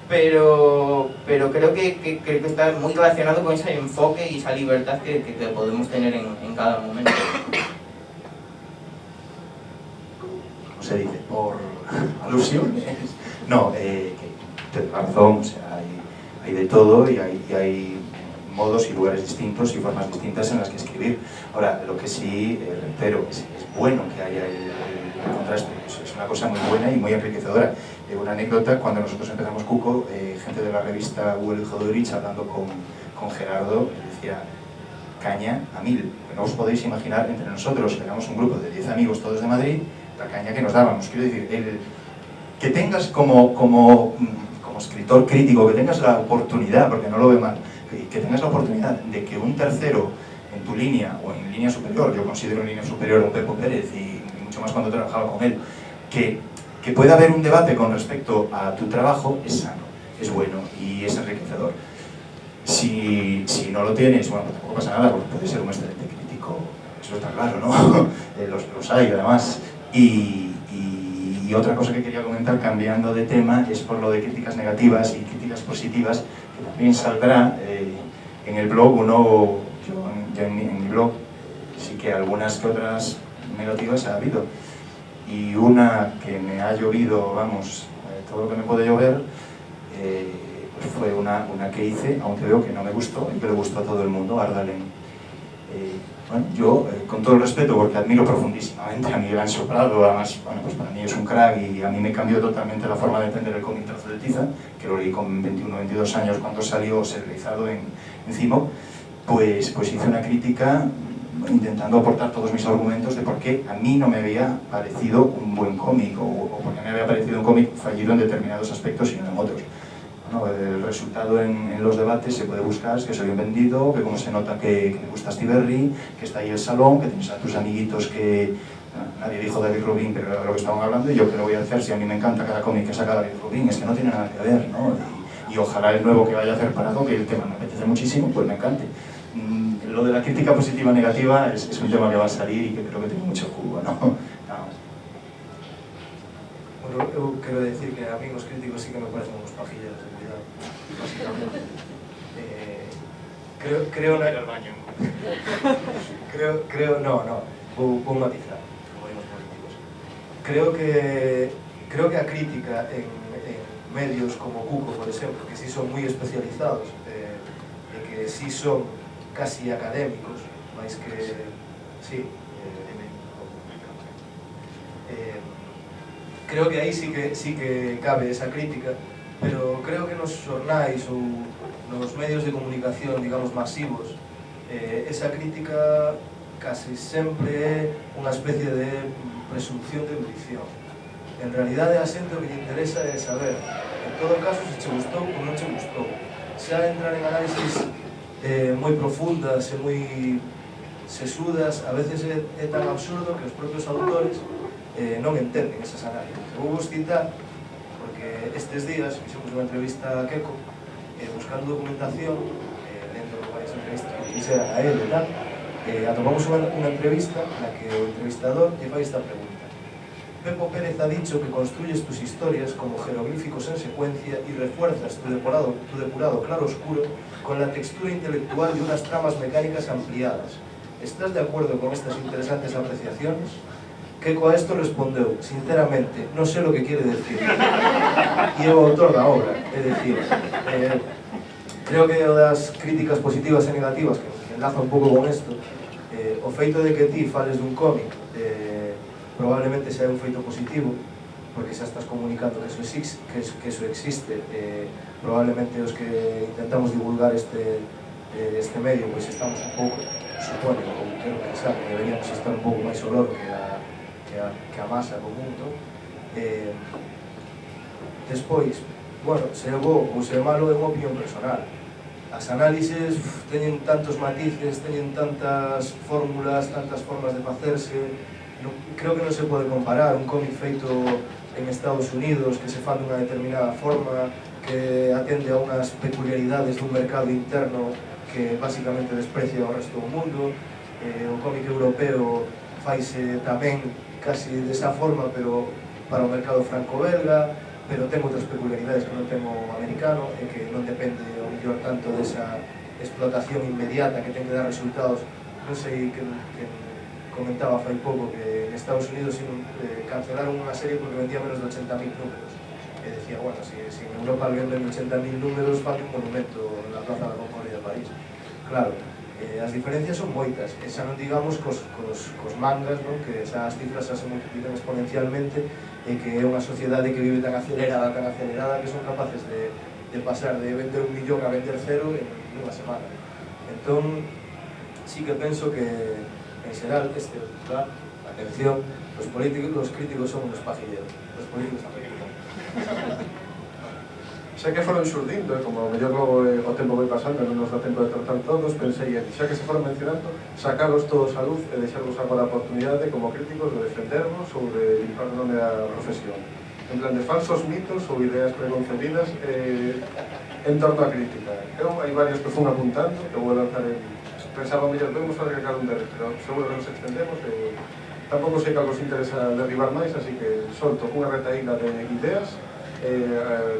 pero creo que está muy relacionado con ese enfoque y esa libertad que podemos tener en cada momento. ¿Cómo se dice? ¿Por alusiones? No, que tienes razón, o sea, hay de todo, y hay modos y lugares distintos y formas distintas en las que escribir. Ahora, lo que sí reitero, es bueno que haya el contraste, es una cosa muy buena y muy enriquecedora. Una anécdota: cuando nosotros empezamos Cuco, gente de la revista Google y Jodorich, hablando con Gerardo, decía: caña a 1000. No os podéis imaginar, entre nosotros, que éramos un grupo de 10 amigos todos de Madrid, la caña que nos dábamos. Quiero decir, que tengas como escritor crítico, que tengas la oportunidad, porque no lo ve mal, que tengas la oportunidad de que un tercero en tu línea, o en línea superior, yo considero en línea superior a un Pepo Pérez, y mucho más cuando trabajaba con él, que pueda haber un debate con respecto a tu trabajo, es sano, es bueno y es enriquecedor. Si no lo tienes, bueno, pues tampoco pasa nada, porque puedes ser un excelente crítico, eso está claro, ¿no? los hay, además. Y otra cosa que quería comentar, cambiando de tema, es por lo de críticas negativas y críticas positivas, que también saldrá en el blog. Yo en mi blog sí que algunas que otras negativas ha habido, y una que me ha llovido, vamos, todo lo que me puede llover, pues fue una que hice, aunque veo que no me gustó y que le gustó a todo el mundo, Ardalen. Bueno, yo, con todo el respeto, porque admiro profundísimamente a Miguel Anxo Prado, además, bueno, pues para mí es un crack, y a mí me cambió totalmente la forma de entender el cómic Trazo de Tiza, que lo leí con 21 o 22 años cuando salió serializado en Cimo. Pues hice una crítica intentando aportar todos mis argumentos de por qué a mí no me había parecido un buen cómic, o por qué me había parecido un cómic fallido en determinados aspectos y no en otros. ¿no? El resultado en los debates se puede buscar, es que soy un vendido, que como se nota que gusta Stiberri, que está ahí el salón, que tienes a tus amiguitos que... Nadie dijo David Rubin, pero era lo que estaban hablando, y yo qué lo voy a hacer si a mí me encanta cada cómic que saca David Rubin, es que no tiene nada que ver, ¿no? Y ojalá el nuevo que vaya a hacer Parado, que el tema me apetece muchísimo, pues me encante. Lo de la crítica positiva negativa es un tema que va a salir y que creo que tiene mucho jugo, ¿no? Nada más. Bueno, eu quero decir que a mí os críticos sí que me parecen unos pajilleros de cuidado, básicamente. Creo na... no, vou matizar, como digo os políticos. Creo que a crítica en medios como Cuco, por exemplo, que sí son moi especializados, e que sí son casi académicos, máis que... Sí, creo que aí sí que cabe esa crítica, pero creo que nos xornais ou nos medios de comunicación, digamos, masivos, esa crítica casi sempre é unha especie de presunción de erudición. En realidade, a xente o que lle interesa é saber, en todo caso, se che gustou ou non che gustou. Xa entrar en análisis moi profundas e moi sesudas, a veces é tan absurdo que os propios autores non entenden esas análisis. Vou vos citar, porque estes días fixemos unha entrevista a Queco, buscando documentación, lendo varias entrevistas que fixeran a él e tal, atopamos unha entrevista na que o entrevistador lle fai esta pregunta. Pepo Pérez ha dicho que construyes tus historias como jeroglíficos en secuencia y refuerzas tu depurado claro-oscuro con la textura intelectual de unas tramas mecánicas ampliadas. ¿Estás de acuerdo con estas interesantes apreciaciones? Queco a esto respondeu, sinceramente, no sé lo que quiere decir. E o autor da obra, é dicir, creo que o das críticas positivas e negativas, que enlaza un pouco con isto, o feito de que ti fales dun cómic, probablemente sea un feito positivo, porque xa estás comunicando que eso existe, probablemente os que intentamos divulgar este medio, pois estamos un pouco, supoño, ou quero pensar que deberíamos estar un pouco máis ao loro que a masa común, non? Despois, bueno, se é bo ou se é malo é unha opinión personal. As análises teñen tantos matices, teñen tantas fórmulas, tantas formas de facerse. Creo que non se pode comparar un cómic feito en Estados Unidos que se fan dunha determinada forma, que atende a unhas peculiaridades dun mercado interno que basicamente desprecia ao resto do mundo. O cómic europeo faise tamén casi desa forma, pero para o mercado franco-belga, pero ten outras peculiaridades que non ten o americano e que non depende ao mellor tanto desa explotación inmediata que ten que dar resultados. Non sei que comentaba fai pouco que en Estados Unidos cancelaron unha serie porque vendía menos de 80.000 números. E decía, bueno, si en Europa venden 80.000 números, fan un monumento na Plaza da Concordia de París. Claro, as diferencias son moitas, e xa non digamos cos mangas, non? Que xa as cifras xa se multiplican exponencialmente e que é unha sociedade que vive tan acelerada que son capaces de pasar de vender 1 millón a vender 0 en unha semana. Entón, sí que penso que en xeral, atención, os críticos son unos pajilleros, os políticos tamén. Xa que foron xurdindo, como ao mellor logo o tempo vai pasando, non nos dá tempo de tratar todos, pensei en, xa que se foron mencionando, sacaros todos a luz e deixarvos agora a oportunidade como críticos de defendervos ou de limpar o nome da profesión. En plan de falsos mitos ou ideas preconcebidas en torno á crítica. Hai varios que fun apuntando, que vou lanzar en... Pensaba mellor, podemos fazer que cada un deles, pero seguro que nos extendemos e tampouco sei que algo se interesa derribar máis, así que solto unha retaíla de ideas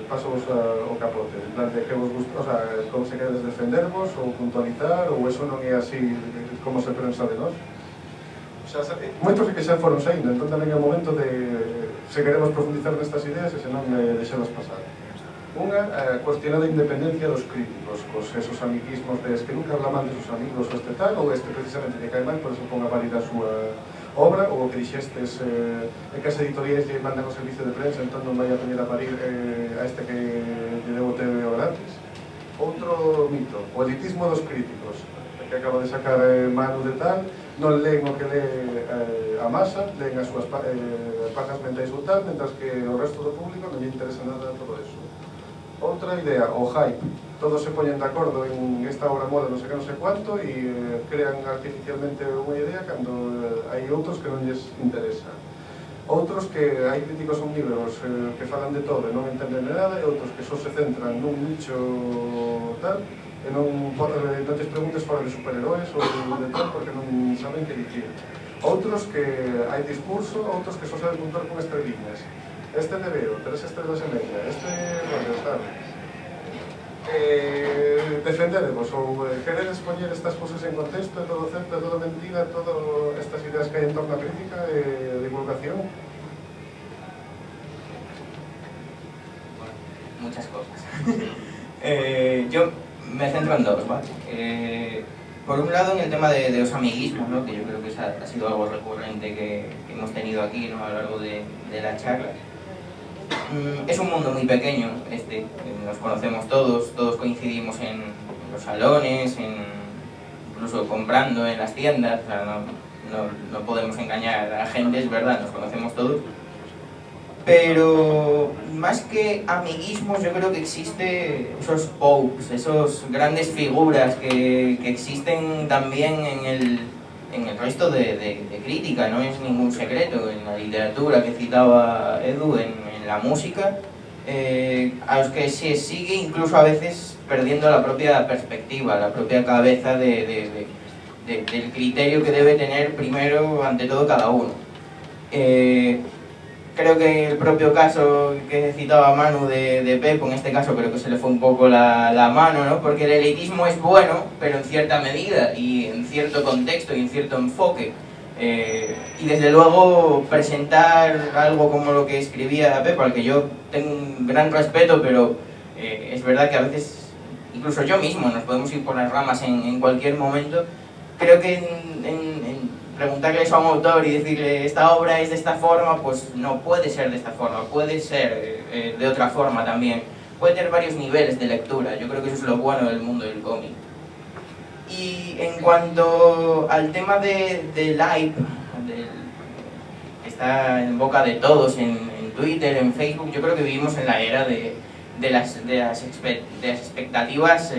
pasamos ao capote, en plan de que vos gusta, o sea, como se queres defendervos ou puntualizar, ou eso non é así como se pensa de nós. O sea, moitos que xa foron saindo, entón tamén é o momento de se queremos profundizar nestas ideas e se non deixalas pasar. Unha, cuestionada independencia dos críticos, cos esos amiguismos de que nunca habla mal de sus amigos ou este tal, ou este precisamente que cae mal, por eso ponga válida a súa obra, ou que dixestes que as editoriais lle mandan o servicio de prensa, entón non vai a poñer a parir a este que lle debo TVO gratis. Outro mito, o elitismo dos críticos, que acaba de sacar Manu de tal, non leen o que lee a masa, leen as súas pajas mentais ou tal, mentras que o resto do público non lle interesa nada todo eso. Outra idea, o hype. Todos se poñen de acordo en esta obra mola non sei que non sei cuánto e crean artificialmente unha idea cando hai outros que non lles interesa. Outros que hai críticos omnívoros que falan de todo e non entenden de nada, e outros que só se centran nun nicho tal e non te preguntes fora de superheróis ou de tal porque non saben que dicir. Outros que hai discurso, outros que só saben contar con estreliñas. Este le veo, 3 estrelas e media, este rollo tal. Defendedevos ou queredes poñer estas cosas en contexto, é todo certo, é todo mentira, todas estas ideas que hai en torno a crítica e divulgación. Muchas cosas. Yo me centro en dos, ¿vale? Por un lado, en el tema de los amiguismos, ¿no? Que yo creo que ha sido algo recurrente que hemos tenido aquí, ¿no? A lo largo de la charla. Es un mundo muy pequeño, nos conocemos todos coincidimos en los salones, incluso comprando en las tiendas, o sea, no podemos engañar a la gente, es verdad, nos conocemos todos. Pero más que amiguismos, yo creo que existen esos popes, esos grandes figuras que existen también en el resto de crítica, no es ningún secreto, en la literatura que citaba Edu, en la música, a los que se sigue incluso a veces perdiendo la propia perspectiva, la propia cabeza del criterio que debe tener primero ante todo cada uno. Creo que el propio caso que citaba Manu de Pepo, en este caso creo que se le fue un poco la mano, ¿no? Porque el elitismo es bueno, pero en cierta medida y en cierto contexto y en cierto enfoque. Y desde luego presentar algo como lo que escribía Pepo, al que yo tengo un gran respeto, pero es verdad que a veces, incluso yo mismo, nos podemos ir por las ramas en cualquier momento. Creo que en preguntarle eso a un autor y decirle esta obra es de esta forma, pues no puede ser de esta forma, puede ser de otra forma también. Puede tener varios niveles de lectura, yo creo que eso es lo bueno del mundo del cómic. Y en cuanto al tema del hype, que está en boca de todos en Twitter, en Facebook, yo creo que vivimos en la era de las expectativas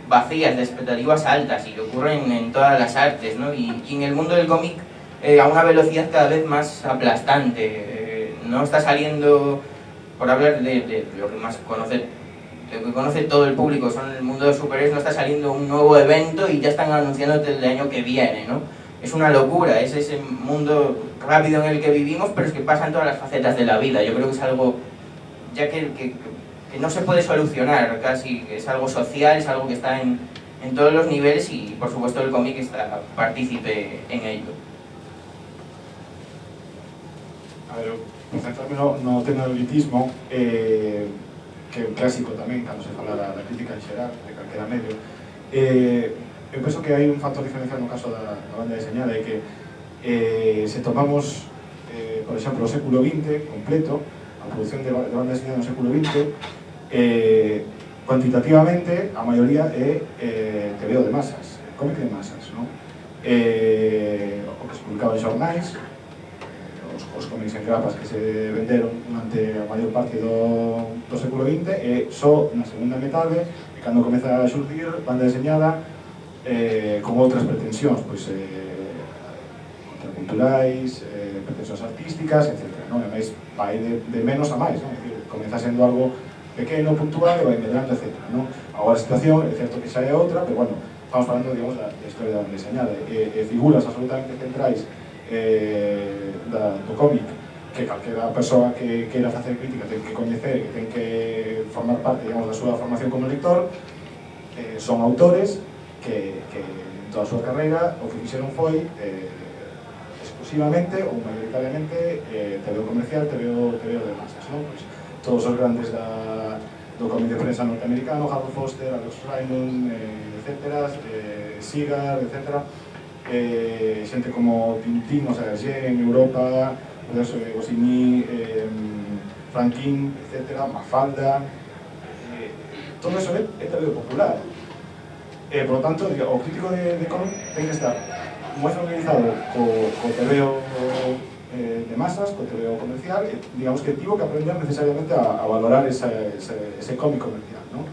vacías, de expectativas altas, y que ocurren en todas las artes, ¿no? Y en el mundo del cómic a una velocidad cada vez más aplastante. No está saliendo, por hablar de lo que más conoce todo el público, son el mundo de los superhéroes, no está saliendo un nuevo evento y ya están anunciando el año que viene, ¿no? Es una locura, es ese mundo rápido en el que vivimos, pero es que pasa en todas las facetas de la vida. Yo creo que es algo ya que no se puede solucionar, casi, es algo social, es algo que está en todos los niveles y por supuesto el cómic está partícipe en ello. A ver, por centrarme no tema do elitismo, que é un clásico tamén cando se fala da crítica en xeral, de calquera medio. Eu penso que hai un factor diferencial no caso da banda deseñada, é que se tomamos, por exemplo, o século XX completo, a produción de banda deseñada no século XX, cuantitativamente a maioría é TVO de masas, cómic de masas, non? O que se publicaba en xornais, os cómics en grapas que se venderon durante a maior parte do século XX, e só na segunda metade, cando comeza a xurdir banda deseñada con outras pretensións, pois contraculturais, pretensións artísticas, etc. Non? E máis vai de menos a máis, non? É dicir, comeza sendo algo pequeno, puntual, e vai medrando, etc. Non? Agora a situación, é certo que xa é outra, pero bueno, estamos falando, digamos, da historia da banda deseñada, e figuras absolutamente centrais do cómic que calquera persoa que queira facer crítica ten que coñecer, que ten que formar parte, digamos, da súa formación como lector, son autores que en toda a súa carreira o que fixeron foi exclusivamente ou maioritariamente TVO comercial, TVO de masas, non? Pois, todos os grandes do cómic de prensa norteamericano, Harold Foster, Alex Raymond, etc., Seagar, etc., xente como Tintín, o sea, en Europa, Goscinny, Franquin, etc., Mafalda, todo eso é TVO popular. Por lo tanto, o crítico de cómic ten que estar moi familiarizado co TVO de masas, co TVO comercial, e digamos que tivo que aprender necesariamente a valorar ese cómic comercial, ¿no?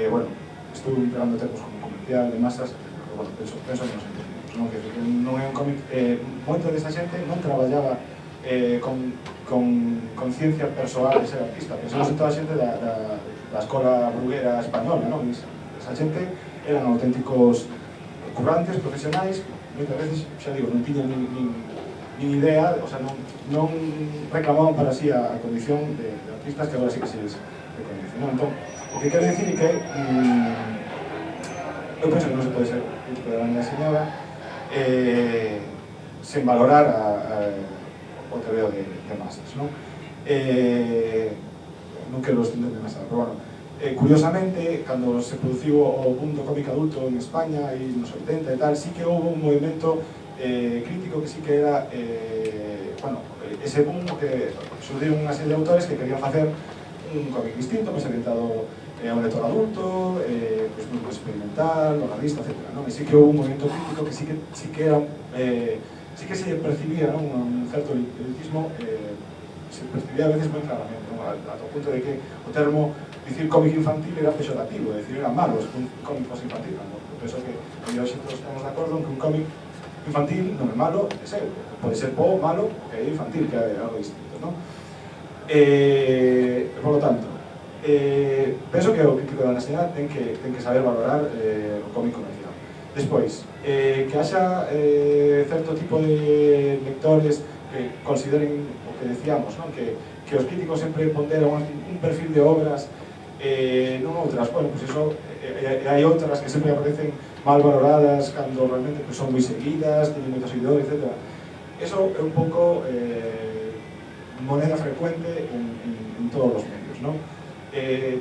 Bueno, estuve empleando termos como comercial de masas, pero bueno, penso que nos entendemos, non? Que non é un cómic, moito desa xente non traballaba con ciencia persoal de ser artista, pensamos en toda a xente da escola bruguera española, non? Esa xente eran auténticos currantes, profesionais, moitas veces, xa digo, non tiñan nin idea, o sea, non reclamaban para sí a condición de artistas que agora sí que se les reconoce, non? Entón, o que quero dicir é que eu penso que non se pode ser crítico de banda deseñada sen valorar o TVO de masas, non? Non quero estender demasiado, pero bueno, curiosamente, cando se produciu o boom do cómic adulto en España e nos 80 e tal, sí que houve un movimento crítico que sí que era bueno, ese boom que surdiron unha serie de autores que querían facer un cómic distinto, máis orientado a un lector adulto, pues, muy experimental, normalista, etc. ¿no? E sí que houve un movimento crítico que sí que era sí que se percibía, ¿no? un certo elitismo, se percibía a veces moi claramente, ¿no? a tal punto de que o termo dicir cómic infantil era pexorativo, é dicir, eran malos un cómic infantil. ¿no? Eu penso que hoxe todos estamos de acordo en que un cómic infantil non é malo, é seu. Pode ser bo, malo, que é infantil, que é algo distinto. ¿no? Por lo tanto, penso que o crítico da honestidade ten que saber valorar o cómic comercial. Despois, que haxa certo tipo de lectores que consideren o que decíamos, ¿no? que os críticos sempre ponderan un perfil de obras non outras, bueno, pues eso, hai outras que sempre aparecen mal valoradas cando realmente pues, son moi seguidas, teñen moitos seguidores, etc. Eso é un pouco moneda frecuente en todos os medios, ¿no?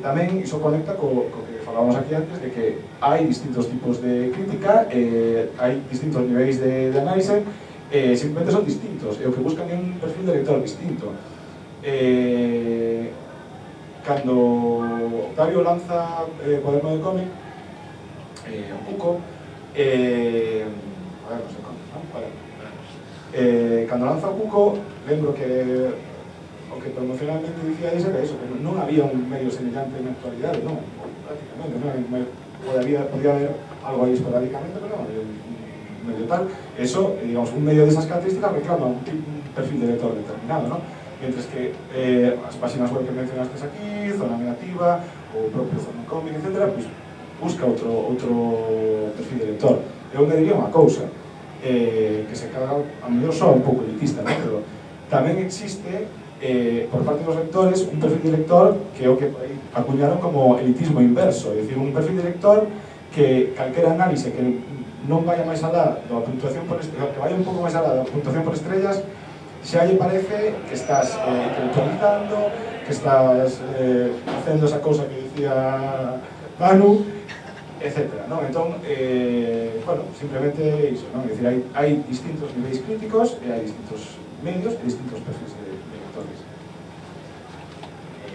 Tamén iso conecta co que falábamos aquí antes de que hai distintos tipos de crítica, hai distintos niveis de análise, simplemente son distintos, e o que buscan é un perfil de lector distinto. Cando Octavio lanza Cuaderno de cómic, un pouco, a ver, non sei como, non? Cando lanza un pouco, lembro que o que promocionalmente dicía era eso, que non había un medio semellante na actualidade, non, prácticamente, non, podía haber algo aí esporádicamente, pero non, un medio tal, eso, digamos, un medio desas características reclama un perfil de lector determinado, non? Mientras que as páxinas web que mencionaste aquí, Zona Negativa, o propio Zona Cómic, etc., pues, busca outro perfil de lector. Eu me diría unha cousa, que se carga a mellor só un pouco elitista, ¿no? Pero tamén existe, por parte dos lectores, un perfil de lector que é o que acuñaron como elitismo inverso, é dicir, un perfil de lector que calquera análise que non vaya máis alá da puntuación por estrellas, que vaya un pouco máis alá da puntuación por estrellas, xa lle parece que estás intelectualizando, que estás facendo esa cousa que dicía Manu, etc. ¿no? Entón, bueno, simplemente iso, ¿no? Es decir, hai distintos niveis críticos e hai distintos medios e distintos perfis de lectores.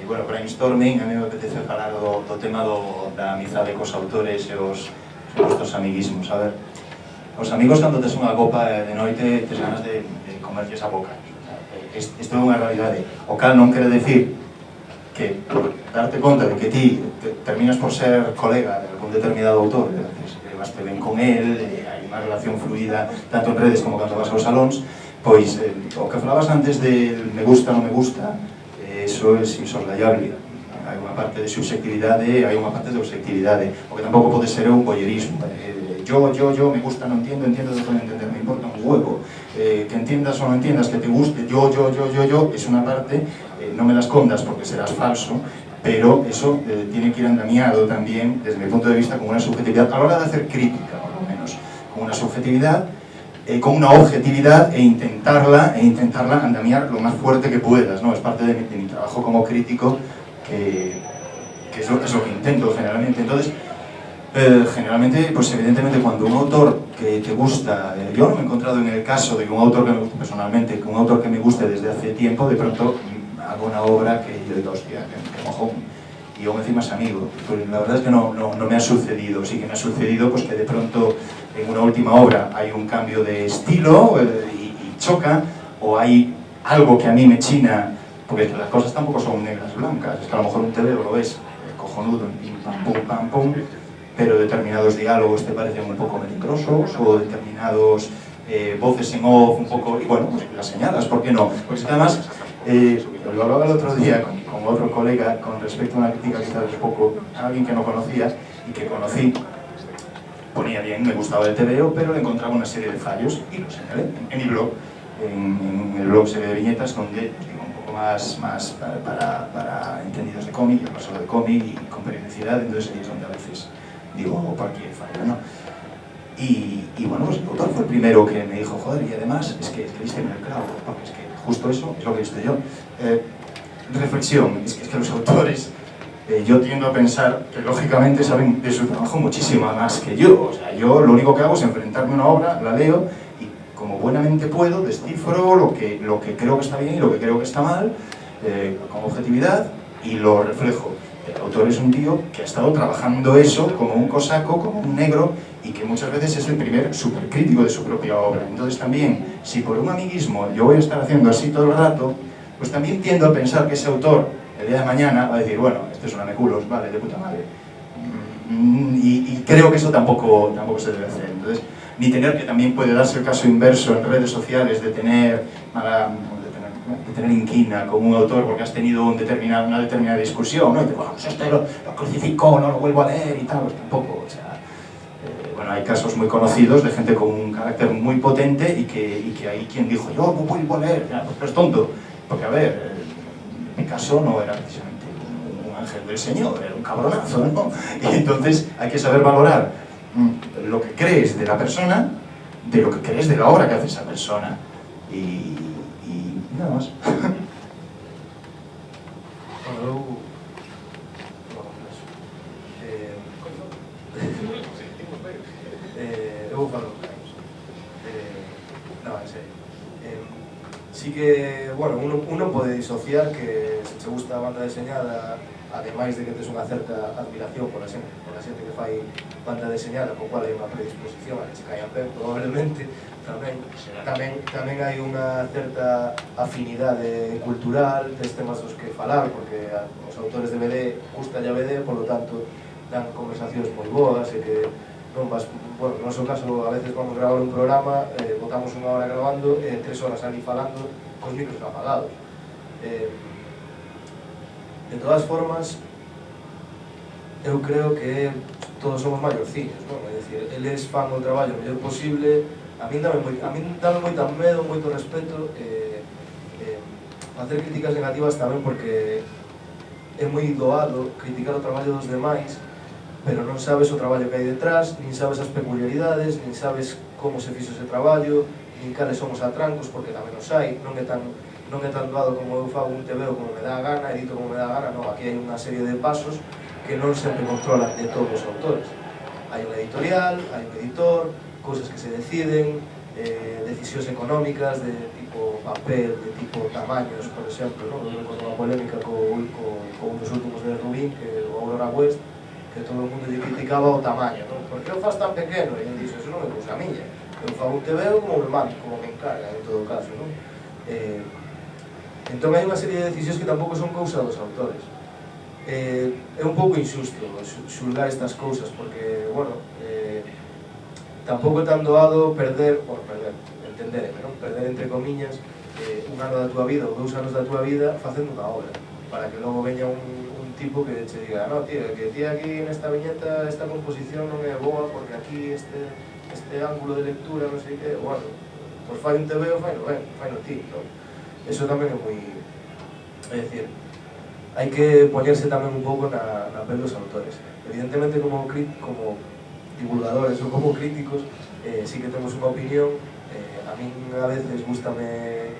Bueno, brainstorming, a mí me apetece falar do tema da amizade cos autores e os supostos amiguismos. A ver, os amigos cando tes unha copa de noite tes ganas de comerlles a boca. Isto é unha realidade. O cal non quere decir que por darte conta de que ti terminas por ser colega de algún determinado autor, levaste ben con él, hai unha relación fluida tanto en redes como cando vas aos salóns, pois o que falabas antes de me gusta ou non me gusta, eso é insoslayable. Hai unha parte de subjetividade, hai unha parte de objetividade. O que tampouco pode ser un voyerismo. Yo, me gusta, no entiendo, dejo de entender, me importa un huevo. Que entiendas o no entiendas, que te guste, yo, es una parte, no me la escondas porque serás falso, pero eso tiene que ir andamiado también, desde mi punto de vista, con una subjetividad, a la hora de hacer crítica, por lo menos, con una subjetividad, con una objetividad e intentarla andamiar lo más fuerte que puedas, ¿no? Es parte de mi trabajo como crítico, que es lo que intento generalmente. Entonces, generalmente, pues evidentemente cuando un autor que te gusta, yo no me he encontrado en el caso de que un autor que me guste personalmente, que un autor que me guste desde hace tiempo, de pronto hago una obra que yo digo, hostia, que mojón, y aún encima es amigo. Pues la verdad es que no me ha sucedido, sí que me ha sucedido pues que de pronto en una última obra hay un cambio de estilo y choca, o hay algo que a mí me china, porque las cosas tampoco son negras blancas, es que a lo mejor un TVO lo ves cojonudo, pam, pum, pero determinados diálogos te parecen un poco melindrosos, o determinados voces en off un poco, y bueno, pues las señalas, ¿por qué no? Pues además, lo hablaba el otro día con otro colega con respecto a una crítica quizás un poco a alguien que no conocía y que conocí. Ponía bien, me gustaba el TVO, pero le encontraba una serie de fallos y lo señalé en mi blog, en el blog serie de viñetas, donde digo, un poco más para entendidos de cómic, yo paso de cómic y con periodicidad, entonces ahí es donde a veces digo, por aquí hay fallo, ¿no? Y bueno, pues el autor fue el primero que me dijo, joder, y además es que diste en el clavo, porque es que justo eso es lo que he visto yo. Reflexión, es que los autores, yo tiendo a pensar que lógicamente saben de su trabajo muchísimo más que yo. O sea, yo lo único que hago es enfrentarme a una obra, la leo y como buenamente puedo descifro lo que creo que está bien y lo que creo que está mal, con objetividad, y lo reflejo. El autor es un tío que ha estado trabajando eso como un cosaco, como un negro, y que muchas veces es el primer supercrítico de su propia obra. Entonces también, si por un amiguismo yo voy a estar haciendo así todo el rato, pues también tiendo a pensar que ese autor, el día de mañana, va a decir, bueno, esto es una meculos, vale, de puta madre. Y creo que eso tampoco se debe hacer. Entonces, ni tener, que también puede darse el caso inverso en redes sociales de tener inquina como un autor porque has tenido una determinada discusión, ¿no? Y te dices, bueno, este lo crucificó, no lo vuelvo a leer y tal, pues tampoco, o sea, bueno, hay casos muy conocidos de gente con un carácter muy potente y que hay quien dijo, yo no vuelvo a leer, ya, pues es tonto, porque a ver, Picasso no era precisamente un ángel del Señor, era un cabronazo, ¿no? Y entonces hay que saber valorar lo que crees de la persona, de lo que crees de la obra que hace esa persona, y nada más. Sí que, bueno, uno pode disociar que se te gusta a banda deseñada, ademais de que tes unha certa admiración por a xente que fai banda deseñada, co cual hai unha predisposición a que se caian ben, probablemente, tamén hai unha certa afinidade cultural des temas dos que falar, porque os autores de BD gustan a BD, por lo tanto dan conversacións moi boas e que non vas, bueno, no noso caso a veces vamos a gravar un programa, botamos unha hora grabando e 3 horas ali falando cos micros apagados. De todas formas, eu creo que todos somos maiorciños, non? É dicir, eles fan o traballo o mellor posible, a min dame moito medo, moito respeto, facer críticas negativas tamén porque é moi doado criticar o traballo dos demais, pero non sabes o traballo que hai detrás, nin sabes as peculiaridades, nin sabes como se fixo ese traballo, nin cales son os atrancos, porque tamén os hai, non é tan doado como eu fago un TVO como me dá a gana, edito como me dá a gana, non, aquí hai unha serie de pasos que non sempre controlan de todos os autores. Hai unha editorial, hai un editor, cousas que se deciden, decisións económicas de tipo papel, de tipo tamaños, por exemplo, non? Eu recordo unha polémica co un dos últimos de Rubín, que o Aurora West, que todo o mundo lle criticaba o tamaño, non? Por que o faz tan pequeno? E ele dixo, eso non é cousa miña. Eu fago un TVO como me mando, como me encarga, en todo caso, non? Entón hai unha serie de decisións que tampouco son cousa dos autores. É un pouco injusto xulgar estas cousas, porque, bueno, tampouco é tan doado entenderme, non? Perder, entre comiñas, un ano da túa vida ou 2 anos da túa vida facendo unha obra, para que logo veña un tipo que che diga, no, tío, que ti aquí nesta viñeta esta composición non é boa porque aquí este ángulo de lectura, non sei que, bueno, pois fai un TVO, faino ti, non? Eso tamén é moi... É dicir, hai que poñerse tamén un pouco na pel dos autores. Evidentemente, como divulgadores ou como críticos, sí que temos unha opinión. A min a veces gustame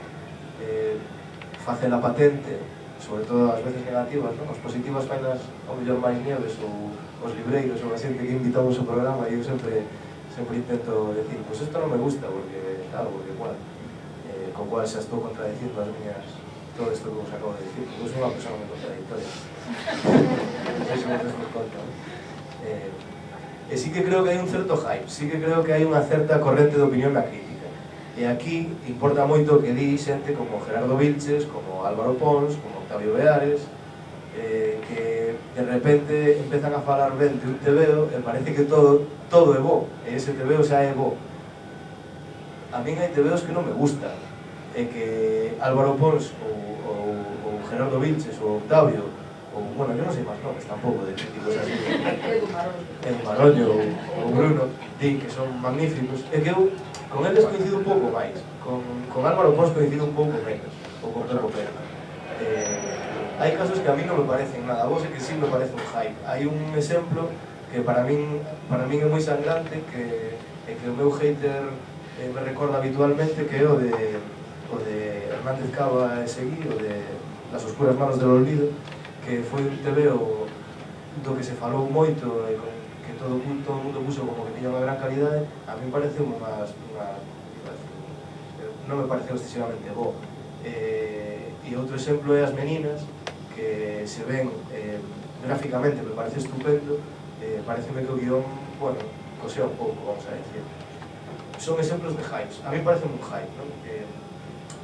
facer a patente, sobre todo as veces negativas, non? As positivas fainas ao mellor máis Nieves ou os libreiros ou a xente que invitamos ao programa, e eu sempre intento decir, pois isto non me gusta, porque claro, porque igual, co cual xa estou contradicindo as miñas, todo isto que vos acabo de decir, porque eu sou unha persona moi contradictoria. Eso me des conta, non? E sí que creo que hai un certo hype, sí que creo que hai unha certa corrente de opinión na crítica. E aquí importa moito que di xente como Gerardo Vilches, como Álvaro Pons, como Octavio Beares, que de repente empezan a falar ben de un tebeo e parece que todo é bo, e ese tebeo xa é bo. A min hai tebeos que non me gustan, e que Álvaro Pons ou Gerardo Vilches ou Octavio, ou, bueno, eu non sei máis nomes tampouco de críticos así, Edu Maroño ou Bruno, di que son magníficos, e que eu con eles coincido un pouco máis, con Álvaro Pons coincido un pouco menos, ou con Pepo Pérez. Hai casos que a mí non me parecen nada, a vos é que sí me parece un hype. Hai un exemplo que para min é moi sangrante, que o meu hater me recorda habitualmente, que é o de Hernández Cava e Seguí, o de Las oscuras manos del olvido, que foi un tebeo do que se falou moito e que todo o mundo puso como que tiña unha gran calidade. A mí parece non me pareceu excesivamente bo. E outro exemplo é As meninas, que se ven gráficamente me parece estupendo, pareceme que o guión, bueno, cosea un pouco, vamos a decir. Son exemplos de hypes. A mí parece un hype, non?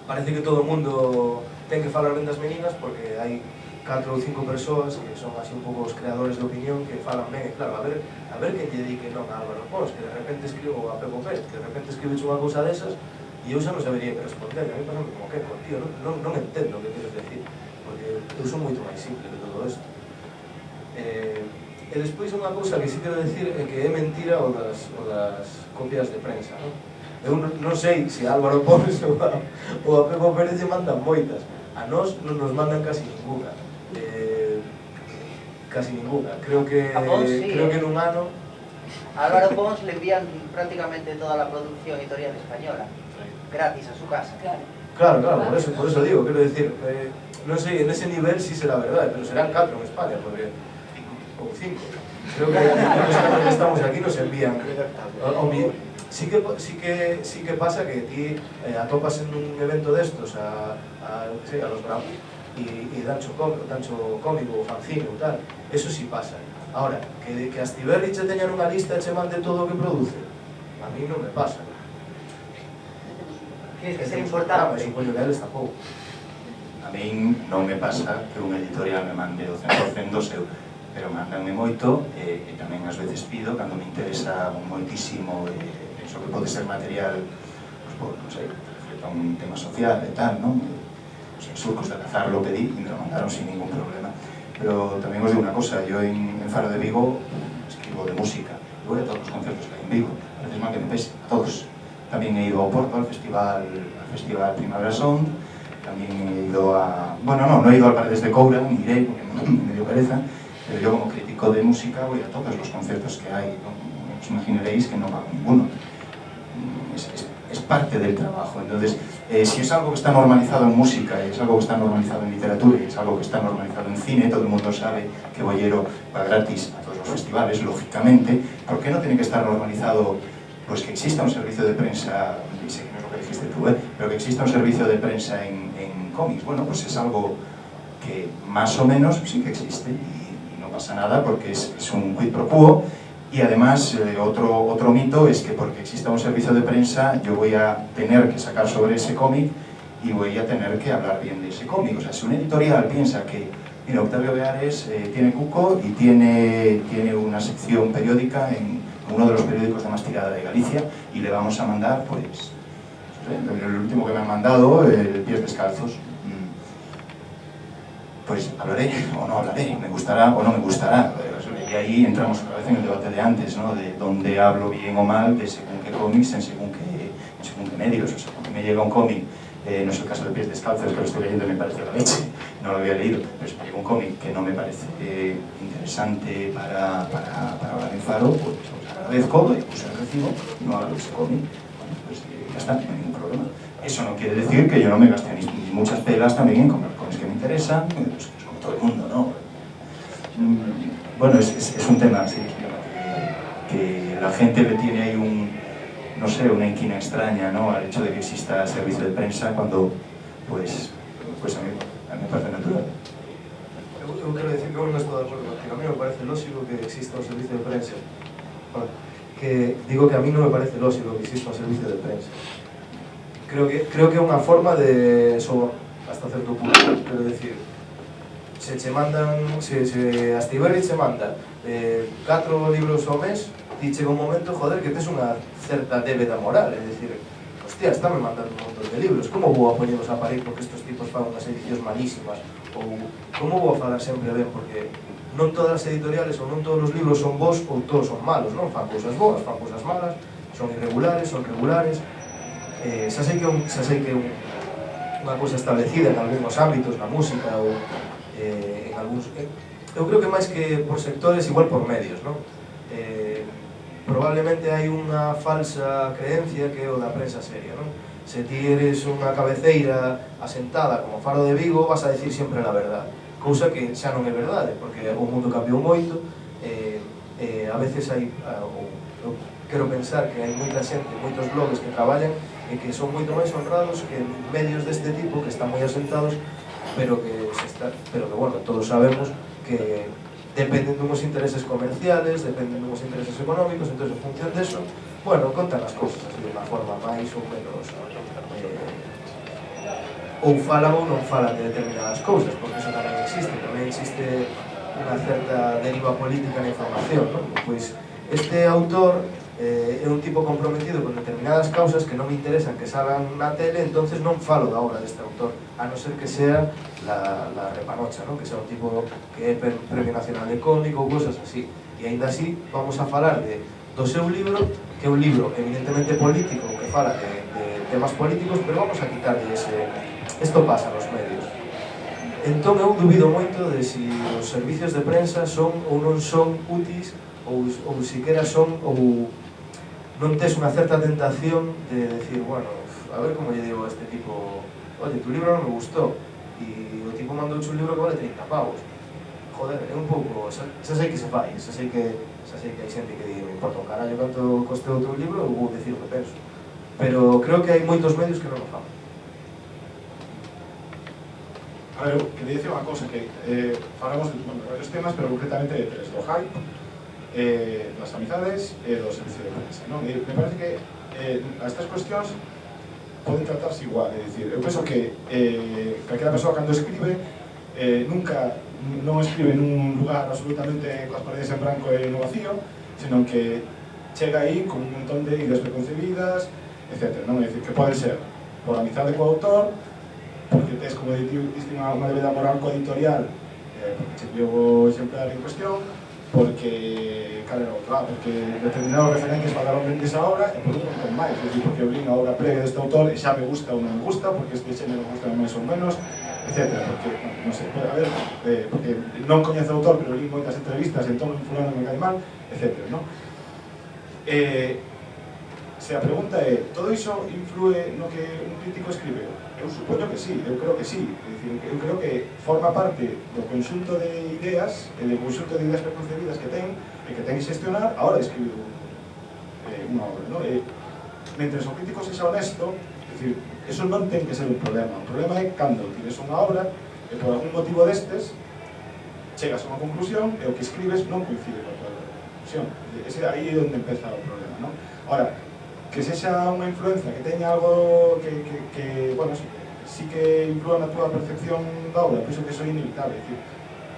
Parece que todo o mundo ten que falar ben das meninas porque hai 4 ou 5 persoas que son así un pouco os creadores de opinión que falan ben, e claro, a ver quen lle dedique non a Álvaro Pons, que de repente escribo a Pepo Pérez, que de repente escribe unha cousa desas e eu xa non sabería que responder. A mí pasa como que, tío, non entendo o que queres decir, porque eu son moito máis simple que todo isto. E despois unha cousa que sí quero decir é que é mentira o das copias de prensa, non? Eu non sei se a Álvaro Pons ou a Pepo Pérez lle mandan moitas, a nós non nos mandan casi ninguna. Creo que nun ano a Álvaro Pons le envían prácticamente toda la producción editorial española gratis a su casa. Claro, por eso digo, quero decir, non sei, en ese nivel sí será verdade, pero serán 4 en España, porque ou 5. Creo que los que estamos aquí nos envían. Sí que pasa que ti atopas en un evento destos a los Bravos y dancho cómico, fanzine ou tal. Eso sí pasa. Ahora, que Astiberri che teñan unha lista e che mande todo o que produce, a mí non me pasa. Tienes que ser importante. Supoño que a eles tampouco. A min non me pasa que un editorial me mande o 100% do seu, pero mandanme moito e tamén ás veces pido, cando me interesa moitísimo, penso que pode ser material, non sei, refleta un tema social e tal, non? Os Surcos de Cazar lo pedí e me lo mandaron sin ningún problema. Pero tamén os digo unha cosa, yo en Faro de Vigo escribo de música, e voy a todos os concertos que hai en Vigo, a veces mal que me pese, a todos. Tamén he ido ao Porto, al festival Primavera Sound, tamén he ido a... Bueno, no he ido al Paredes de Coura, ni iré, porque me dio pereza, pero yo como crítico de música voy a todos los conciertos que hay, no os imaginaréis que no va a ninguno. Es parte del trabajo. Entonces, si es algo que está normalizado en música, y es algo que está normalizado en literatura, y es algo que está normalizado en cine, todo el mundo sabe que Bollero va gratis a todos los festivales, lógicamente, ¿por qué no tiene que estar normalizado pues que exista un servicio de prensa, y sé que no es lo que dijiste tú, pero que exista un servicio de prensa en cómics? Bueno, pues es algo que más o menos sí que existe y no pasa nada porque es un quid pro quo. Y además, otro mito es que porque exista un servicio de prensa yo voy a tener que sacar sobre ese cómic y voy a tener que hablar bien de ese cómic. O sea, si un editorial piensa que, mira, Octavio Beares tiene Cuco y tiene una sección periódica en uno de los periódicos de más tirada de Galicia y le vamos a mandar, pues, el último que me han mandado, el Pies Descalzos. Pues hablaré o no hablaré, me gustará o no me gustará. Y ahí entramos otra vez en el debate de antes, ¿no? De dónde hablo bien o mal, de según qué cómics, en según qué medios. O sea, cuando me llega un cómic, no es el caso de Pies Descalzos, que lo estoy leyendo y me parece la leche, no lo había leído, pero si me llega un cómic que no me parece interesante para hablar en Faro, pues os agradezco, pues recibo, no hablo de ese cómic, bueno, pues ya está, no hay ningún problema. Eso no quiere decir que yo no me gaste ni muchas pelas también en comprar cómics que me interesan, pues como todo el mundo, ¿no? Bueno, es un tema así, que la gente le tiene ahí no sé, una inquina extraña, ¿no? Al hecho de que exista servicio de prensa cuando, pues a mí me parece natural. Eu quero decir que eu non estou de acordo contigo. A mí me parece lógico que exista un servicio de prensa. Digo que a mí non me parece lógico que exista un servicio de prensa. creo que é unha forma de soborno hasta certo punto, quero decir, se Astiberri che manda 4 libros ao mes, ti chega un momento, joder, que tes unha certa débeda moral, é dicir, hostia, estáme mandando un montón de libros, como vou a poñelos a parir porque estos tipos fan unhas edicións malísimas, ou como vou a falar sempre ben, porque non todas as editoriales ou non todos os libros son bons ou todos son malos, non? Fan cousas boas, fan cousas malas, son irregulares, son regulares, xa sei que é unha cousa establecida en algúns ámbitos, na música ou en algúns... Eu creo que máis que por sectores, igual por medios, non? Probablemente hai unha falsa creencia que é o da prensa seria, non? Se ti eres unha cabeceira asentada como Faro de Vigo, vas a decir sempre a verdade, cousa que xa non é verdade, porque o mundo cambiou moito, a veces hai, eu quero pensar que hai moita xente, moitos blogs que traballan e que son moito máis honrados que medios deste tipo que están moi asentados, pero que bueno, todos sabemos que dependen dunhos intereses comerciales, dependen dunhos intereses económicos, entón, en función deso, bueno, contan as cousas así de unha forma máis ou menos ou falan ou non falan de determinadas cousas, porque eso tamén existe unha certa deriva política na información, non? Pois este autor é un tipo comprometido con determinadas causas que non me interesan que salgan na tele, entonces non falo da obra deste autor, a non ser que sea la repanocha, ¿no? Que sea un tipo que é Premio Nacional de Cómico ou cosas así. E ainda así vamos a falar do seu libro, que é un libro evidentemente político, que fala de temas políticos, pero vamos a quitarle ese... Esto pasa nos medios. Entón eu dubido moito de si os servicios de prensa son ou non son úteis ou siquera son ou non tes unha certa tentación de decir, bueno, a ver como lle digo a este tipo, oye, tu libro non me gustou e o tipo mandou un libro que vale 30 pavos. Joder, é un pouco, xa sei que se fai, xa sei que hai xente que di, me importa un carallo canto coste o teu libro, ou vou dicir o que penso, pero creo que hai moitos medios que non o fan. A ver, eu quería dicir unha cousa, que falamos de varios temas, pero concretamente de tres, do hype, das amizades e do servicio de prensa, non? E me parece que as tres cuestións poden tratarse igual, é dicir, eu penso que calquera persoa cando escribe nunca non escribe nun lugar absolutamente coas paredes en branco e no vacío, senón que chega aí con un montón de ideas preconcebidas, etc. Non? É dicir, que pode ser por amizade co autor, porque tes, como diste, unha debeda moral co editorial, porque che dio o exemplar en cuestión, porque, porque determinados referentes falaron ben desa obra, e por un montón máis, é dicir, porque eu li a obra previa deste autor e xa me gusta ou non me gusta, porque este xénero me gusta máis ou menos, etc. Porque, non sei, a ver, porque non coñezo o autor, pero li moitas entrevistas, entón fulano me cae mal, etc. Non? Se a pregunta é, todo iso influe no que un crítico escribe? Eu supoño que sí, eu creo que sí. É dicir, eu creo que forma parte do conxunto de ideas e do conxunto de ideas preconcebidas que ten e que ten que xestionar a hora de escribir unha obra, non? Mentre o crítico sexa honesto, é dicir, eso non ten que ser un problema. O problema é cando tires unha obra e por algún motivo destes chegas a unha conclusión e o que escribes non coincide con a tua conclusión. Ese aí é onde empeza o problema, non? Ahora, que sexa unha influencia, que teña algo que bueno, sí que inflúa na túa percepción da obra, penso que eso é inevitable. É dicir,